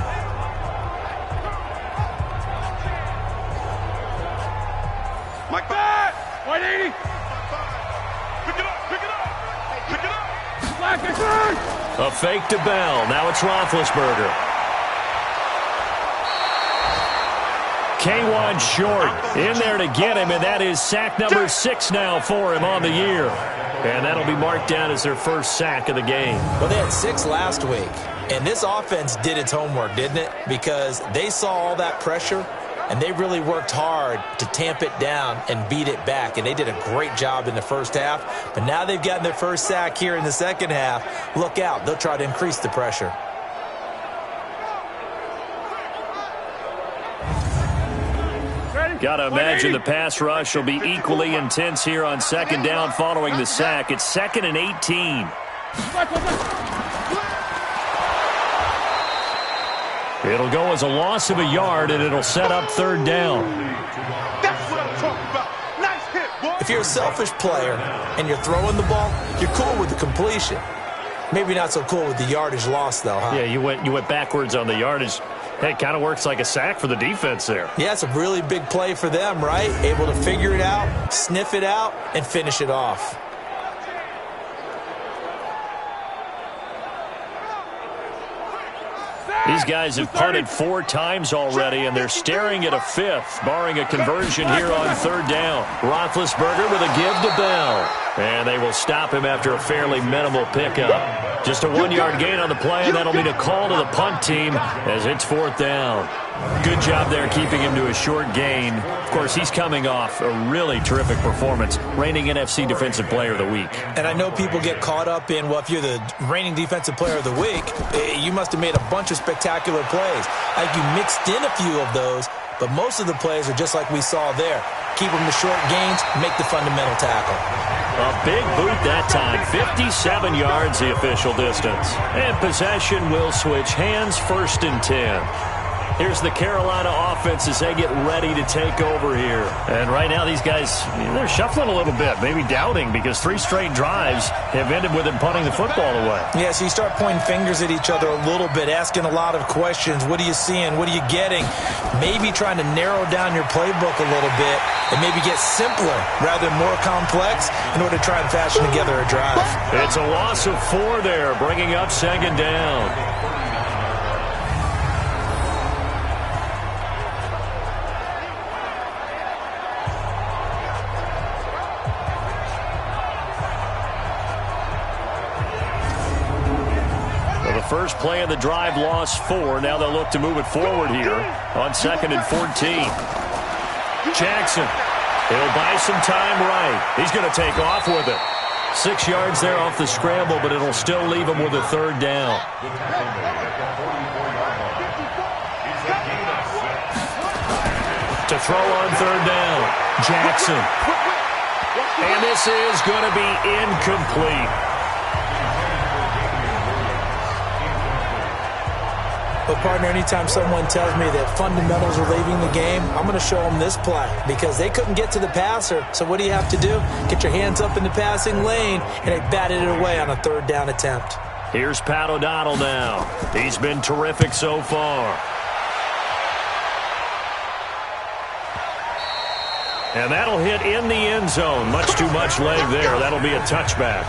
Mike back. 180. Pick it up. Pick it up. Pick it up. Black and turn. A fake to Bell. Now it's Roethlisberger. K1 short. In there to get him, and that is sack number 6 now for him on the year. And that'll be marked down as their first sack of the game. Well, they had 6 last week, and this offense did its homework, didn't it? Because they saw all that pressure, and they really worked hard to tamp it down and beat it back. And they did a great job in the first half. But now they've gotten their first sack here in the second half. Look out. They'll try to increase the pressure. Got to imagine the pass rush will be equally intense here on 2nd down following the sack. It's 2nd and 18. It'll go as a loss of a yard, and it'll set up 3rd down. That's what I'm talking about. Nice hit, boy. If you're a selfish player and you're throwing the ball, you're cool with the completion. Maybe not so cool with the yardage loss, though, huh? Yeah, you went backwards on the yardage. Hey, it kind of works like a sack for the defense there. Yeah, it's a really big play for them, right? Able to figure it out, sniff it out, and finish it off. These guys have punted 4 times already, and they're staring at a 5th, barring a conversion here on 3rd down. Roethlisberger with a give to Bell. And they will stop him after a fairly minimal pickup. Just a 1-yard gain on the play, and that'll mean a call to the punt team as it's 4th down. Good job there keeping him to a short gain. Of course, he's coming off a really terrific performance, reigning NFC Defensive Player of the Week. And I know people get caught up in, well, if you're the reigning Defensive Player of the Week, you must have made a bunch of spectacular plays. I think you mixed in a few of those, but most of the plays are just like we saw there. Keep them to short gains, make the fundamental tackle. A big boot that time, 57 yards the official distance. And possession will switch hands, 1st and 10. Here's the Carolina offense as they get ready to take over here. And right now these guys, they're shuffling a little bit, maybe doubting, because 3 straight drives have ended with them punting the football away. Yeah, so you start pointing fingers at each other a little bit, asking a lot of questions. What are you seeing? What are you getting? Maybe trying to narrow down your playbook a little bit and maybe get simpler rather than more complex in order to try and fashion together a drive. It's a loss of 4 there, bringing up 2nd down. First play of the drive, lost 4. Now they'll look to move it forward here on 2nd and 14. Jackson, he'll buy some time right. He's going to take off with it. 6 yards there off the scramble, but it'll still leave him with a 3rd down. To throw on 3rd down, Jackson. And this is going to be incomplete. But, partner, anytime someone tells me that fundamentals are leaving the game, I'm going to show them this play because they couldn't get to the passer. So what do you have to do? Get your hands up in the passing lane, and they batted it away on a 3rd down attempt. Here's Pat O'Donnell now. He's been terrific so far. And that'll hit in the end zone. Much too much leg there. That'll be a touchback.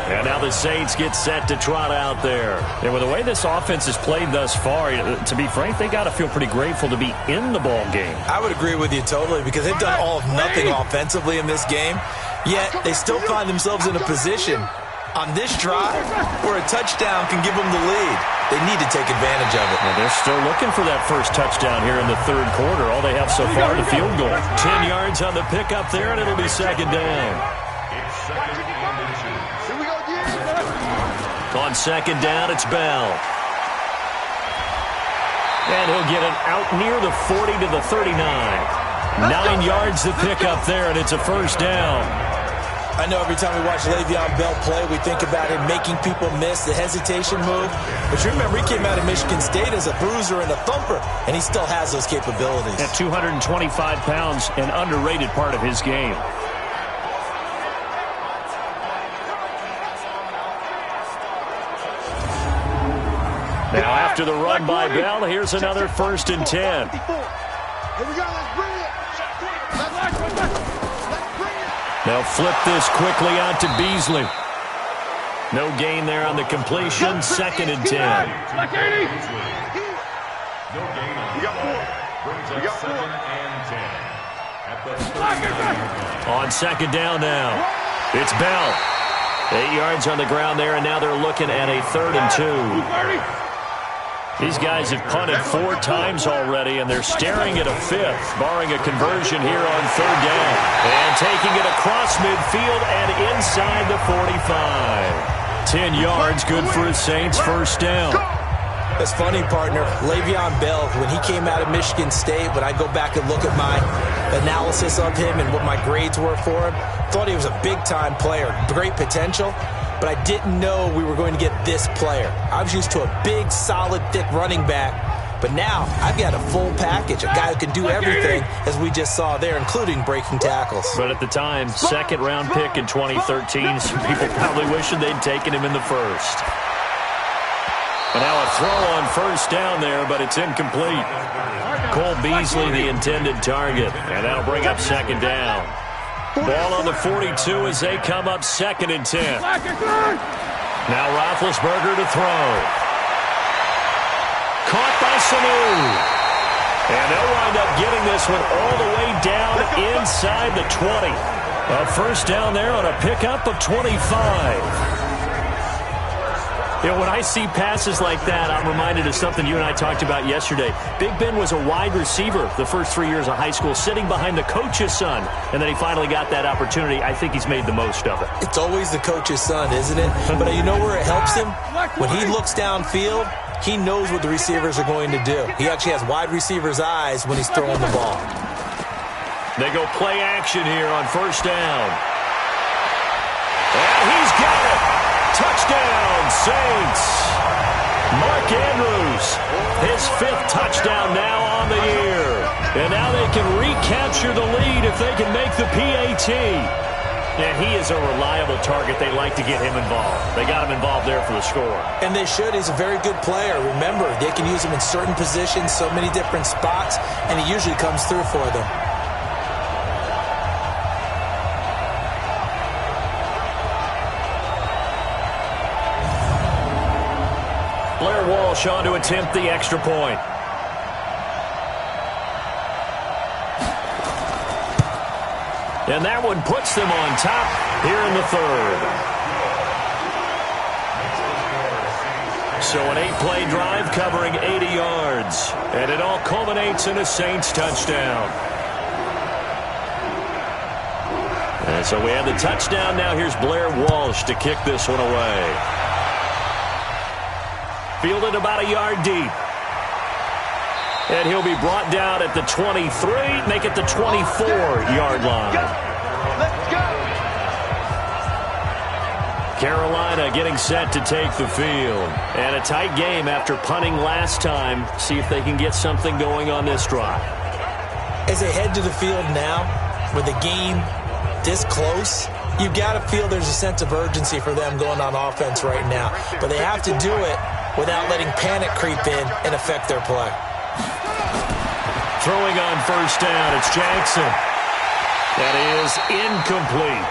And now the Saints get set to trot out there. And with the way this offense has played thus far, to be frank, they got to feel pretty grateful to be in the ball game. I would agree with you totally because they've done all of nothing offensively in this game, yet they still find themselves in a position on this drive where a touchdown can give them the lead. They need to take advantage of it. Well, they're still looking for that first touchdown here in the 3rd quarter. All they have so far is the field goal. 10 yards on the pickup there, and it'll be 2nd down. On 2nd down, it's Bell. And he'll get it out near the 40 to the 39. 9 yards to pick up there, and it's a 1st down. I know every time we watch Le'Veon Bell play, we think about him making people miss the hesitation move. But you remember, he came out of Michigan State as a bruiser and a thumper, and he still has those capabilities. At 225 pounds, an underrated part of his game. Now after the run by Bell, here's another 1st and 10. They'll flip this quickly out to Beasley. No gain there on the completion. 2nd and 10. No gain on the play. Brings up 2nd and 10. On 2nd down now, it's Bell. 8 yards on the ground there, and now they're looking at a 3rd and 2. These guys have punted 4 times already, and they're staring at a 5th, barring a conversion here on 3rd down. And taking it across midfield and inside the 45. 10 yards, good for a Saints 1st down. It's funny, partner. Le'Veon Bell, when he came out of Michigan State, when I go back and look at my analysis of him and what my grades were for him, thought he was a big-time player, great potential. But I didn't know we were going to get this player. I was used to a big, solid, thick running back. But now I've got a full package, a guy who can do everything, as we just saw there, including breaking tackles. But at the time, 2nd-round pick in 2013, some people probably wishing they'd taken him in the 1st. And now a throw on 1st down there, but it's incomplete. Cole Beasley, the intended target. And that'll bring up 2nd down. Ball on the 42 as they come up 2nd and 10. Now Roethlisberger to throw. Caught by Sanu. And they'll wind up getting this one all the way down inside the 20. A 1st down there on a pickup of 25. You know, when I see passes like that, I'm reminded of something you and I talked about yesterday. Big Ben was a wide receiver the first 3 years of high school, sitting behind the coach's son, and then he finally got that opportunity. I think he's made the most of it. It's always the coach's son, isn't it? But you know where it helps him? When he looks downfield, he knows what the receivers are going to do. He actually has wide receivers' eyes when he's throwing the ball. They go play action here on 1st down. And he's got it. Touchdown, Saints. Mark Andrews, his 5th touchdown now on the year. And now they can recapture the lead if they can make the PAT. And he is a reliable target. They like to get him involved. They got him involved there for the score. And they should. He's a very good player. Remember, they can use him in certain positions, so many different spots, and he usually comes through for them. Blair Walsh on to attempt the extra point. And that one puts them on top here in the 3rd. So an 8-play drive covering 80 yards. And it all culminates in a Saints touchdown. And so we have the touchdown. Now here's Blair Walsh to kick this one away. Fielded about a yard deep. And he'll be brought down at the 23, make it the 24-yard line. Let's go. Carolina getting set to take the field. And a tight game after punting last time. See if they can get something going on this drive. As they head to the field now, with the game this close, you've got to feel there's a sense of urgency for them going on offense right now. But they have to do it without letting panic creep in and affect their play. Throwing on first down, it's Jackson. That is incomplete.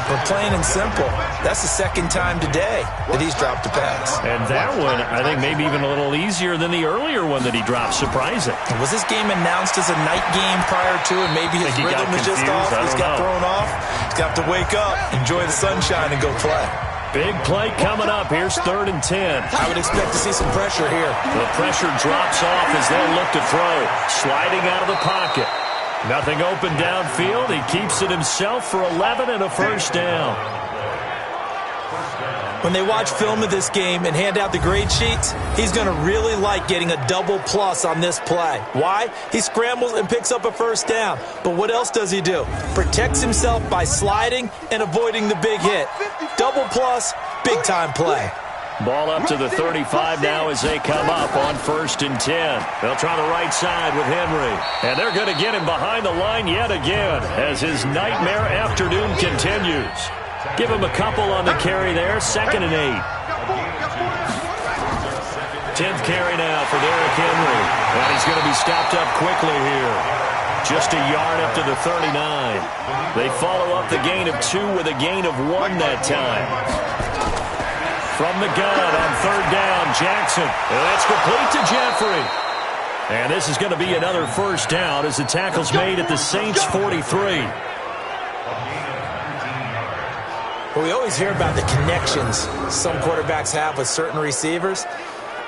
For plain and simple, that's the 2nd time today that he's dropped a pass. And that one, I think, maybe even a little easier than the earlier one that he dropped. Surprising. Was this game announced as a night game prior to, and maybe his rhythm was just off? He's got thrown off. He's got to wake up, enjoy the sunshine, and go play. Big play coming up. Here's 3rd and 10. I would expect to see some pressure here. The pressure drops off as they'll look to throw. Sliding out of the pocket. Nothing open downfield. He keeps it himself for 11 and a first down. When they watch film of this game and hand out the grade sheets, he's going to really like getting a double plus on this play. Why? He scrambles and picks up a first down. But what else does he do? Protects himself by sliding and avoiding the big hit. Double plus, big time play. Ball up to the 35 now as they come up on 1st and 10. They'll try the right side with Henry. And they're going to get him behind the line yet again as his nightmare afternoon continues. Give him a couple on the carry there. 2nd and 8. 10th carry now for Derrick Henry. And he's going to be stopped up quickly here. Just a yard up to the 39. They follow up the gain of 2 with a gain of 1 that time. From the gun on 3rd down, Jackson. And that's complete to Jeffrey. And this is going to be another first down as the tackle's made at the Saints 43. Well, we always hear about the connections some quarterbacks have with certain receivers.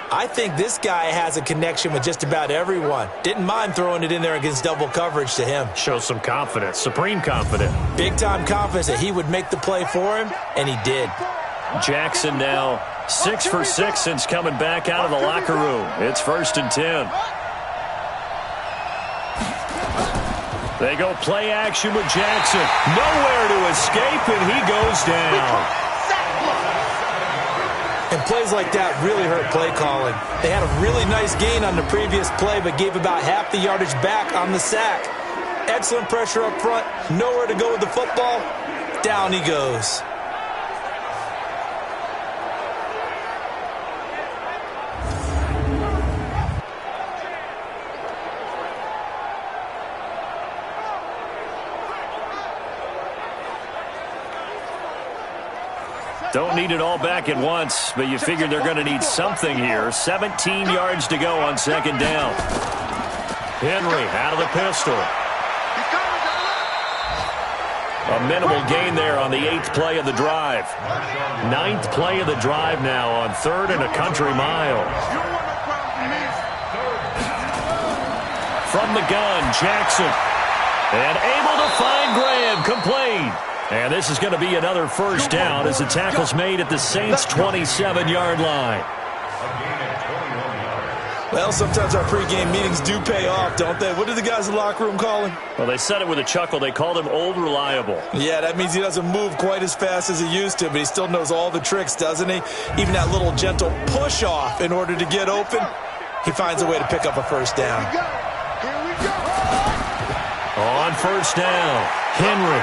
I think this guy has a connection with just about everyone. Didn't mind throwing it in there against double coverage to him. Shows some confidence, supreme confidence. Big-time confidence that he would make the play for him, and he did. Jackson now 6 for 6 since coming back out of the locker room. It's 1st and 10. They go play action with Jackson. Nowhere to escape, and he goes down. And plays like that really hurt play calling. They had a really nice gain on the previous play, but gave about half the yardage back on the sack. Excellent pressure up front. Nowhere to go with the football. Down he goes. Don't need it all back at once, but you figure they're going to need something here. 17 yards to go on 2nd down. Henry out of the pistol. A minimal gain there on the 8th play of the drive. 9th play of the drive now on 3rd and a country mile. From the gun, Jackson. And able to find Graham, complete. And this is going to be another first down as the tackle's made at the Saints' 27-yard line. Well, sometimes our pregame meetings do pay off, don't they? What do the guys in the locker room call him? Well, they said it with a chuckle. They called him Old Reliable. Yeah, that means he doesn't move quite as fast as he used to, but he still knows all the tricks, doesn't he? Even that little gentle push-off in order to get open, he finds a way to pick up a first down. On first down, Henry.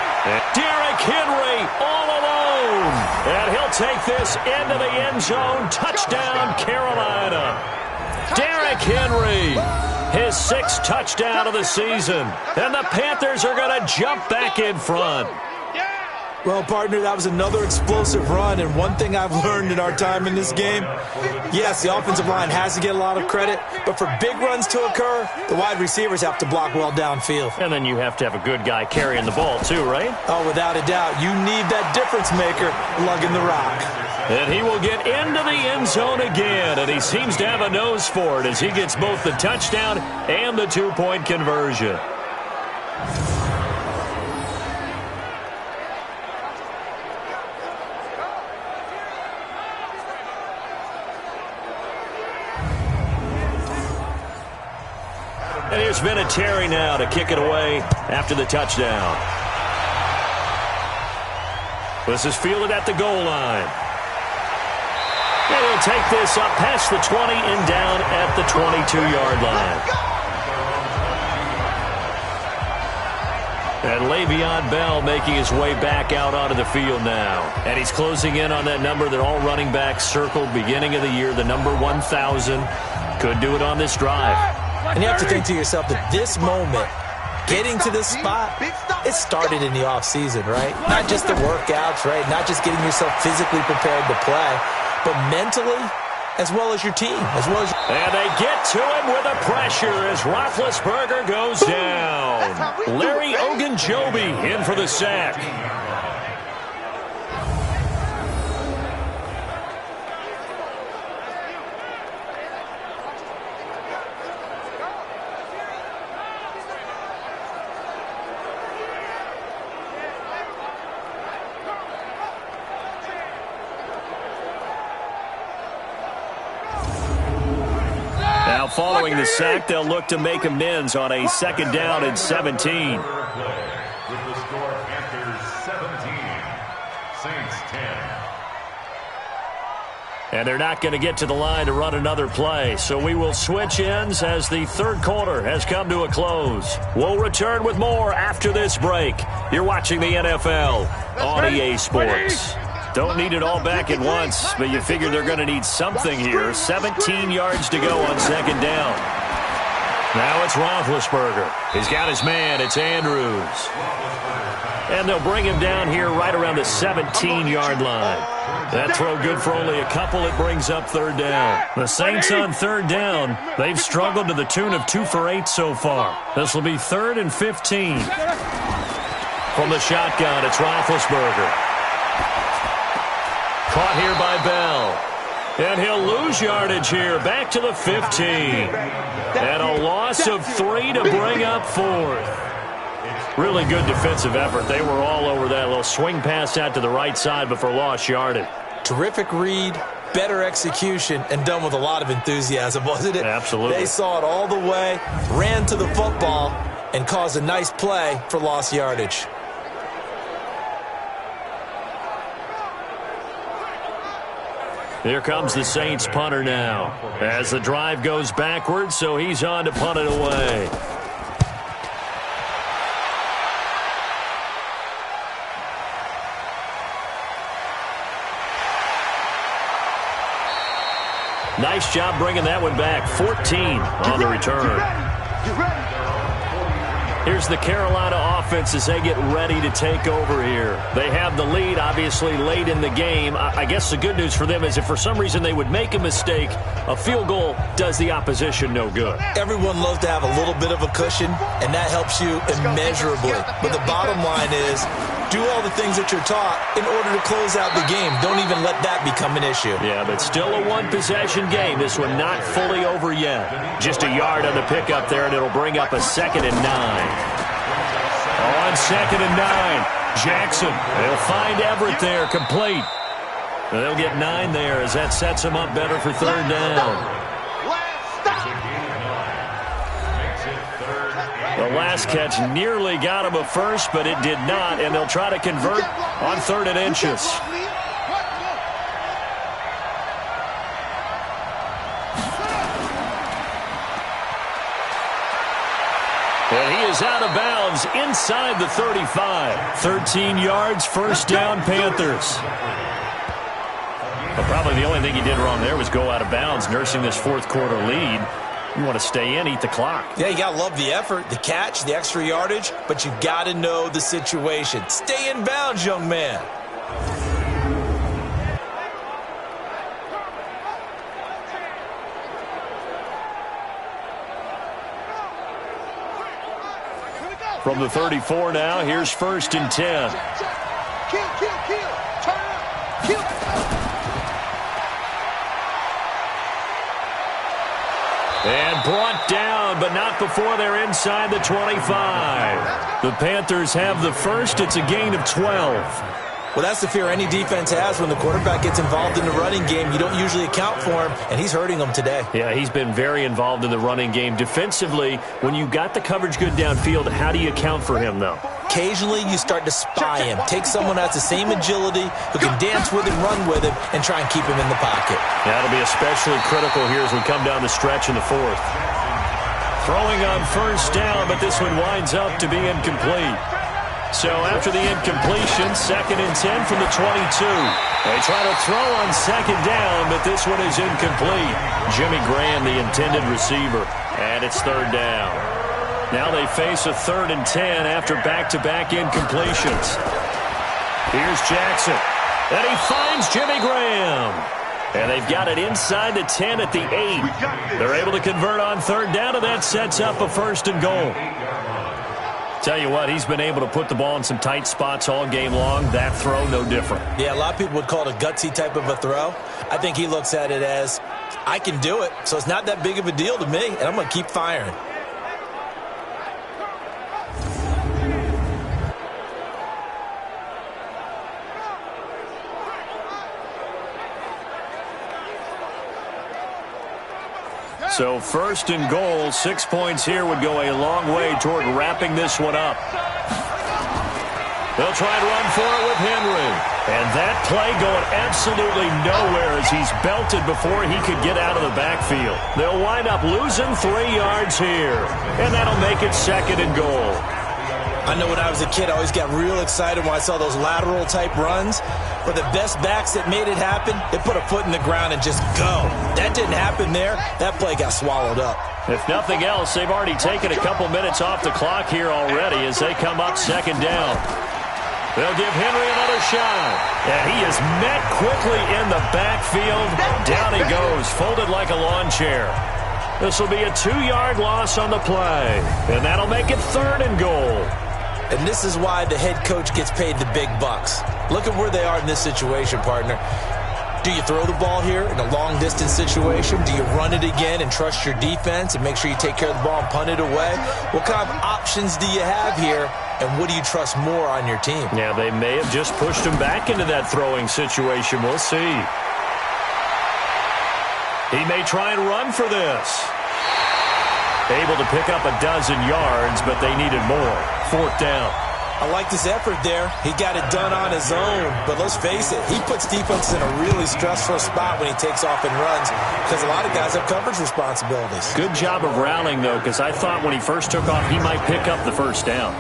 Derrick Henry all alone. And he'll take this into the end zone. Touchdown, Carolina. Derrick Henry, his 6th touchdown of the season. And the Panthers are going to jump back in front. Well, partner, that was another explosive run, and one thing I've learned in our time in this game, yes, the offensive line has to get a lot of credit, but for big runs to occur, the wide receivers have to block well downfield. And then you have to have a good guy carrying the ball, too, right? Oh, without a doubt. You need that difference maker lugging the rock. And he will get into the end zone again, and he seems to have a nose for it as he gets both the touchdown and the 2-point conversion. And here's Vinatieri now to kick it away after the touchdown. This is fielded at the goal line. And he'll take this up past the 20 and down at the 22-yard line. And Le'Veon Bell making his way back out onto the field now. And he's closing in on that number that all running backs circled beginning of the year, the number 1,000. Could do it on this drive. And you have to think to yourself that this moment, getting to this spot, it started in the offseason, right? Not just the workouts, right? Not just getting yourself physically prepared to play, but mentally as well as your team, as well as And they get to him with a pressure as Roethlisberger goes down. Larry Ogunjobi in for the sack. Following the sack, they'll look to make amends on a 2nd down and 17. With the score, Panthers 17, Saints 10. And they're not going to get to the line to run another play, so we will switch ends as the 3rd quarter has come to a close. We'll return with more after this break. You're watching the NFL on EA Sports. Don't need it all back at once, but you figure they're going to need something here. 17 yards to go on 2nd down. Now it's Roethlisberger. He's got his man. It's Andrews. And they'll bring him down here right around the 17-yard line. That throw good for only a couple. It brings up 3rd down. The Saints on 3rd down. They've struggled to the tune of 2 for 8 so far. This will be 3rd and 15. From the shotgun, it's Roethlisberger. Caught here by Bell. And he'll lose yardage here. Back to the 15. And a loss of 3 to bring up 4th. Really good defensive effort. They were all over that little swing pass out to the right side, but for lost yardage. Terrific read, better execution, and done with a lot of enthusiasm, wasn't it? Absolutely. They saw it all the way, ran to the football, and caused a nice play for lost yardage. Here comes the Saints punter now. As the drive goes backwards, so he's on to punt it away. Nice job bringing that one back. 14 on the return. Here's the Carolina offense as they get ready to take over here. They have the lead, obviously, late in the game. I guess the good news for them is if for some reason they would make a mistake, a field goal does the opposition no good. Everyone loves to have a little bit of a cushion, and that helps you immeasurably. But the bottom line is, do all the things that you're taught in order to close out the game. Don't even let that become an issue. Yeah, but still a one-possession game. This one not fully over yet. Just a yard on the pickup there, and it'll bring up a 2nd and 9. On 2nd and 9, Jackson. They'll find Everett there, complete. They'll get 9 there as that sets them up better for 3rd down. The last catch nearly got him a first, but it did not, and they'll try to convert on 3rd and inches. And he is out of bounds inside the 35. 13 yards, first down, Panthers. But probably the only thing he did wrong there was go out of bounds, nursing this fourth quarter lead. You want to stay in, eat the clock. Yeah, you got to love the effort, the catch, the extra yardage, but you got to know the situation. Stay in bounds, young man. From the 34 now, here's 1st and 10. Kill. Turn up. Kill. And brought down, but not before they're inside the 25. The Panthers have the first. It's a gain of 12. Well, that's the fear any defense has when the quarterback gets involved in the running game. You don't usually account for him, and he's hurting them today. Yeah, he's been very involved in the running game. Defensively, when you got the coverage good downfield, how do you account for him, though? Occasionally, you start to spy him. Take someone that has the same agility, who can dance with him, run with him, and try and keep him in the pocket. That'll be especially critical here as we come down the stretch in the 4th. Throwing on 1st down, but this one winds up to be incomplete. So after the incompletion, 2nd and 10 from the 22. They try to throw on 2nd down, but this one is incomplete. Jimmy Graham, the intended receiver, and it's 3rd down. Now they face a 3rd and 10 after back-to-back incompletions. Here's Jackson, and he finds Jimmy Graham. And they've got it inside the 10 at the 8. They're able to convert on 3rd down, and that sets up a 1st and goal. Tell you what, he's been able to put the ball in some tight spots all game long. That throw, no different. Yeah, a lot of people would call it a gutsy type of a throw. I think he looks at it as, I can do it, so it's not that big of a deal to me, and I'm going to keep firing. So 1st and goal, 6 points here would go a long way toward wrapping this one up. They'll try and run for it with Henry. And that play going absolutely nowhere as he's belted before he could get out of the backfield. They'll wind up losing 3 yards here. And that'll make it 2nd and goal. I know when I was a kid, I always got real excited when I saw those lateral-type runs. But the best backs that made it happen, they put a foot in the ground and just go. That didn't happen there. That play got swallowed up. If nothing else, they've already taken a couple minutes off the clock here already as they come up 2nd down. They'll give Henry another shot. And he is met quickly in the backfield. Down he goes, folded like a lawn chair. This will be a 2-yard loss on the play. And that'll make it 3rd and goal. And this is why the head coach gets paid the big bucks. Look at where they are in this situation, partner. Do you throw the ball here in a long-distance situation? Do you run it again and trust your defense and make sure you take care of the ball and punt it away? What kind of options do you have here, and what do you trust more on your team? Yeah, they may have just pushed him back into that throwing situation. We'll see. He may try and run for this. Able to pick up a dozen yards, but they needed more. 4th down. I like this effort there. He got it done on his own. But let's face it, he puts defense in a really stressful spot when he takes off and runs because a lot of guys have coverage responsibilities. Good job of rallying, though, because I thought when he first took off, he might pick up the 1st down.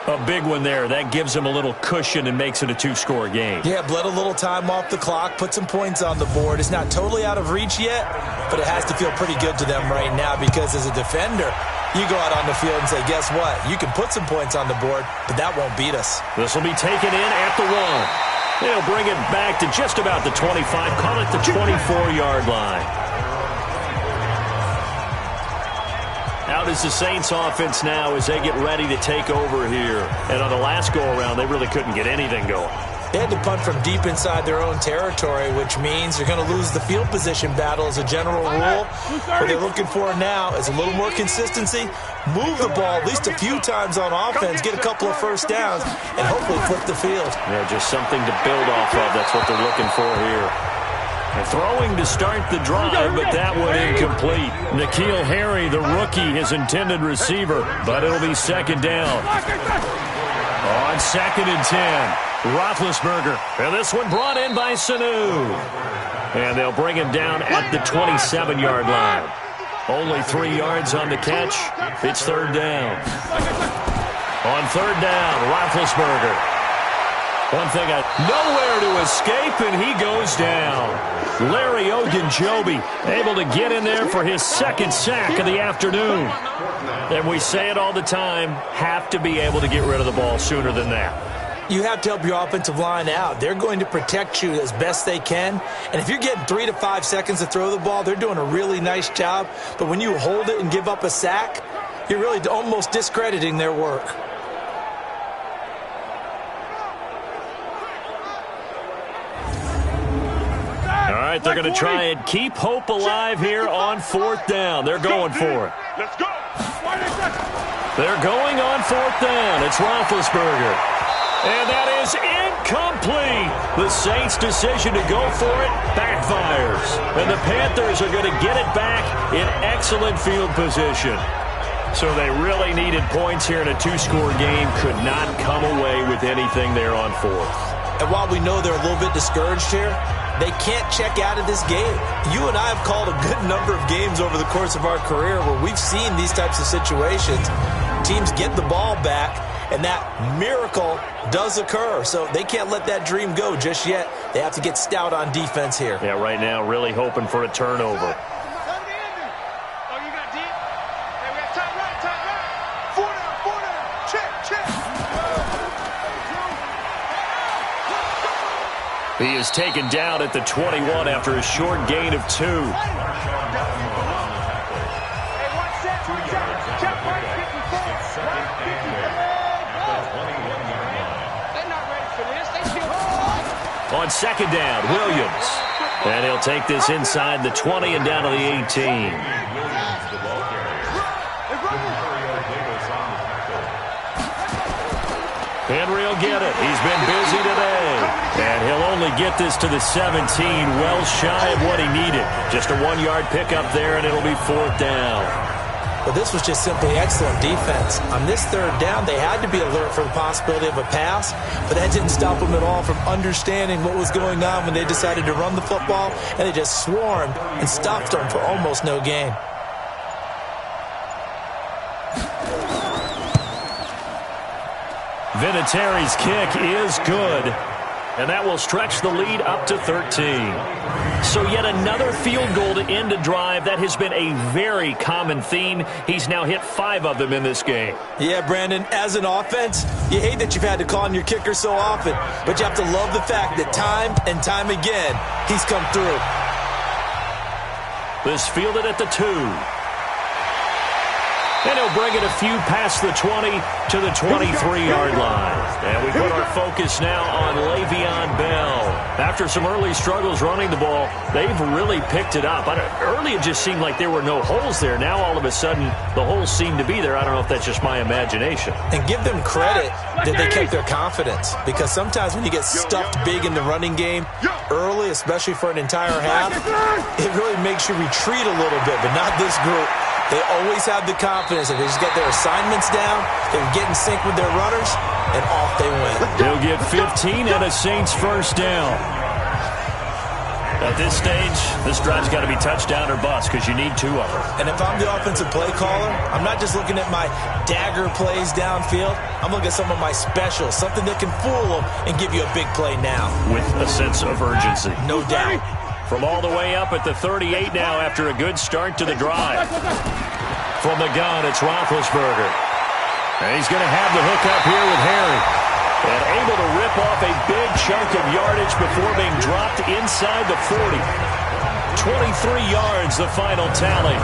A big one there. That gives him a little cushion and makes it a 2-score game. Yeah, bled a little time off the clock, put some points on the board. It's not totally out of reach yet, but it has to feel pretty good to them right now because as a defender, you go out on the field and say, guess what? You can put some points on the board, but that won't beat us. This will be taken in at the 1. They'll bring it back to just about the 25, call it the 24-yard line. Out is the Saints offense now as they get ready to take over here. And on the last go-around, they really couldn't get anything going. They had to punt from deep inside their own territory, which means they're going to lose the field position battle as a general rule. What they're looking for now is a little more consistency, move the ball at least a few times on offense, get a couple of 1st downs, and hopefully flip the field. Yeah, just something to build off of. That's what they're looking for here. Throwing to start the drive, but that one incomplete. N'Keal Harry, the rookie, his intended receiver, but it'll be second down. On 2nd and 10, Roethlisberger. And this one brought in by Sanu. And they'll bring him down at the 27-yard line. Only 3 yards on the catch. It's third down. On third down, Roethlisberger. One thing, nowhere to escape, and he goes down. Larry Ogunjobi able to get in there for his second sack of the afternoon. And we say it all the time, have to be able to get rid of the ball sooner than that. You have to help your offensive line out. They're going to protect you as best they can. And if you're getting 3 to 5 seconds to throw the ball, they're doing a really nice job. But when you hold it and give up a sack, you're really almost discrediting their work. All right, they're going to try and keep hope alive here on 4th down. They're going for it. Let's go. They're going on 4th down. It's Roethlisberger. And that is incomplete. The Saints' decision to go for it backfires. And the Panthers are going to get it back in excellent field position. So they really needed points here in a 2-score game. Could not come away with anything there on 4th. And while we know they're a little bit discouraged here, they can't check out of this game. You and I have called a good number of games over the course of our career where we've seen these types of situations. Teams get the ball back, and that miracle does occur. So they can't let that dream go just yet. They have to get stout on defense here. Yeah, right now really hoping for a turnover. He is taken down at the 21 after a short gain of 2. On 2nd down, Williams. And he'll take this inside the 20 and down to the 18. Henry will get it. He's been busy today. And he'll only get this to the 17, well shy of what he needed. Just a 1-yard pickup there, and it'll be 4th down. But this was just simply excellent defense. On this 3rd down, they had to be alert for the possibility of a pass, but that didn't stop them at all from understanding what was going on when they decided to run the football, and they just swarmed and stopped them for almost no gain. Vinatieri's kick is good, and that will stretch the lead up to 13. So yet another field goal to end a drive. That has been a very common theme. He's now hit 5 of them in this game. Yeah, Brandon, as an offense, you hate that you've had to call on your kicker so often, but you have to love the fact that time and time again, he's come through. This fielded at the 2. And he'll bring it a few past the 20 to the 23-yard line. And we put our focus now on Le'Veon Bell. After some early struggles running the ball, they've really picked it up. Early it just seemed like there were no holes there. Now all of a sudden the holes seem to be there. I don't know if that's just my imagination. And give them credit that they kept their confidence. Because sometimes when you get stuffed big in the running game early, especially for an entire half, it really makes you retreat a little bit, but not this group. They always have the confidence that they just get their assignments down, they can get in sync with their runners, and off they went. They'll get 15 and a Saints first down. At this stage, this drive's got to be touchdown or bust because you need 2 of them. And if I'm the offensive play caller, I'm not just looking at my dagger plays downfield. I'm looking at some of my specials, something that can fool them and give you a big play now. With a sense of urgency. No doubt. From all the way up at the 38 now after a good start to the drive. From the gun, it's Roethlisberger. And he's going to have the hook up here with Harry. And able to rip off a big chunk of yardage before being dropped inside the 40. 23 yards, the final tally.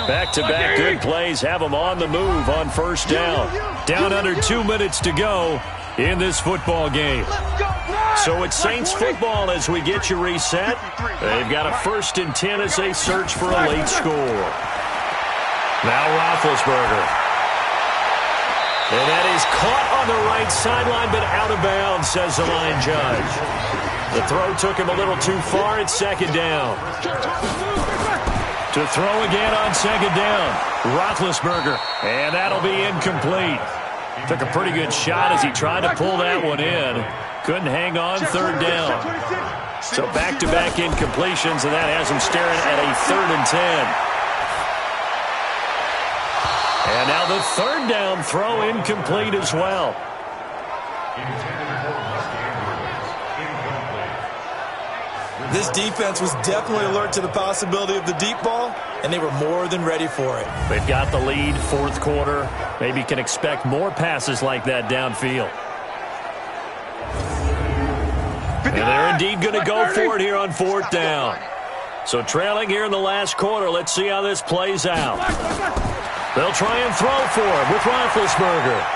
Back-to-back good plays have them on the move on first down. Down under 2 minutes to go. in this football game. So it's Saints football as we get you reset. They've got a 1st and 10 as they search for a late score. Now Roethlisberger. And that is caught on the right sideline, but out of bounds, says the line judge. The throw took him a little too far. It's 2nd down. To throw again on 2nd down. Roethlisberger. And that'll be incomplete. Took a pretty good shot as he tried to pull that one in. Couldn't hang on. 3rd down. So back-to-back incompletions, and that has him staring at a 3rd and 10. And now the 3rd down throw incomplete as well. This defense was definitely alert to the possibility of the deep ball, and they were more than ready for it. They've got the lead, 4th quarter. Maybe can expect more passes like that downfield. And they're indeed going to go for it here on 4th down. So trailing here in the last quarter. Let's see how this plays out. They'll try and throw for him with Roethlisberger.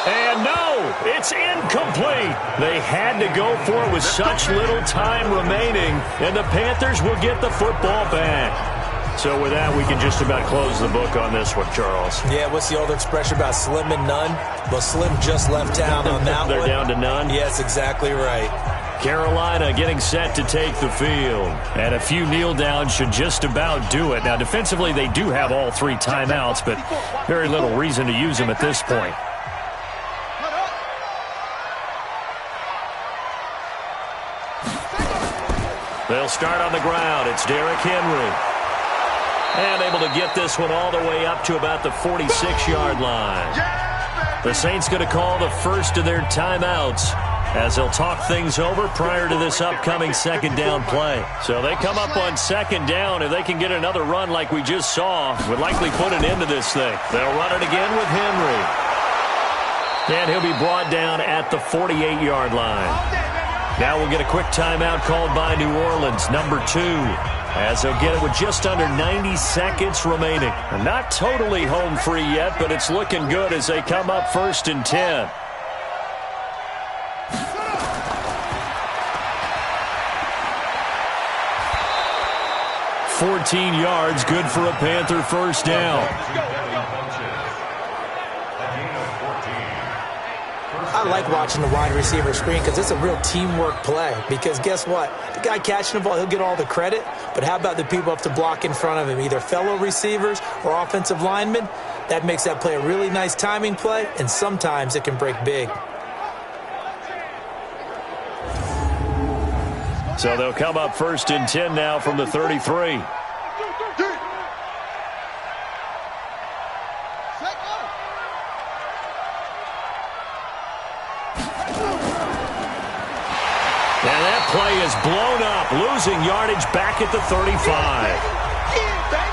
And no, it's incomplete. They had to go for it with such little time remaining, and the Panthers will get the football back. So with that, we can just about close the book on this one, Charles. Yeah, what's the old expression about slim and none? Well, Slim just left town on that They're one. down to none? Yes, exactly right. Carolina getting set to take the field. And a few kneel downs should just about do it. Now, defensively, they do have all 3 timeouts, but very little reason to use them at this point. They'll start on the ground. It's Derrick Henry. And able to get this one all the way up to about the 46-yard line. The Saints going to call the first of their timeouts as they'll talk things over prior to this upcoming 2nd down play. So they come up on 2nd down. If they can get another run like we just saw, would likely put an end to this thing. They'll run it again with Henry. And he'll be brought down at the 48-yard line. Now we'll get a quick timeout called by New Orleans, number 2, as they'll get it with just under 90 seconds remaining. And not totally home free yet, but it's looking good as they come up 1st and 10. $14 yards, good for a Panther 1st down. I like watching the wide receiver screen because it's a real teamwork play. Because guess what? The guy catching the ball, he'll get all the credit. But how about the people up to block in front of him, either fellow receivers or offensive linemen? That makes that play a really nice timing play, and sometimes it can break big. So they'll come up 1st and 10 now from the 33. Play is blown up, losing yardage back at the 35.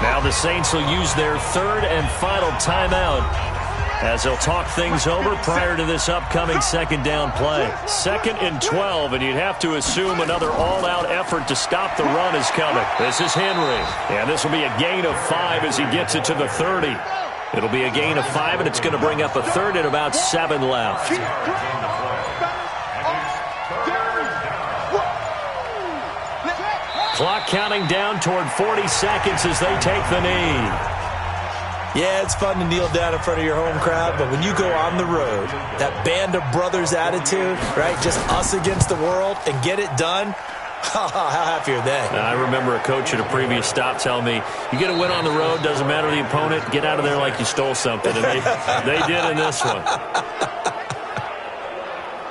Now the Saints will use their 3rd and final timeout as they'll talk things over prior to this upcoming 2nd down play. 2nd and 12, and you'd have to assume another all-out effort to stop the run is coming. This is Henry, and this will be a gain of 5 as he gets it to the 30. It'll be a gain of 5, and it's going to bring up a 3rd and about 7 left. Clock counting down toward 40 seconds as they take the knee. Yeah, it's fun to kneel down in front of your home crowd, but when you go on the road, that band of brothers attitude, right, just us against the world, and get it done, how happy are they? I remember a coach at a previous stop telling me, you get a win on the road, doesn't matter the opponent, get out of there like you stole something, and they did in this one.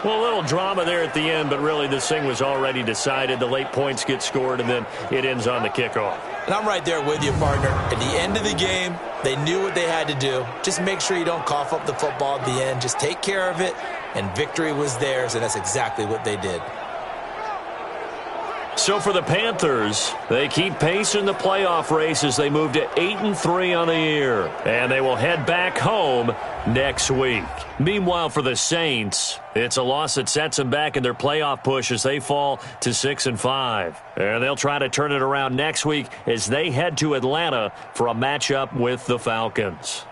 Well, a little drama there at the end, but really this thing was already decided. The late points get scored, and then it ends on the kickoff. And I'm right there with you, partner. At the end of the game, they knew what they had to do. Just make sure you don't cough up the football at the end. Just take care of it, and victory was theirs, and that's exactly what they did. So for the Panthers, they keep pace in the playoff race as they move to 8-3 on the year. And they will head back home next week. Meanwhile, for the Saints, it's a loss that sets them back in their playoff push as they fall to 6-5. And they'll try to turn it around next week as they head to Atlanta for a matchup with the Falcons.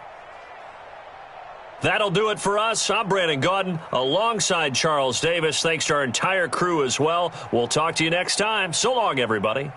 That'll do it for us. I'm Brandon Gaudin alongside Charles Davis. Thanks to our entire crew as well. We'll talk to you next time. So long, everybody.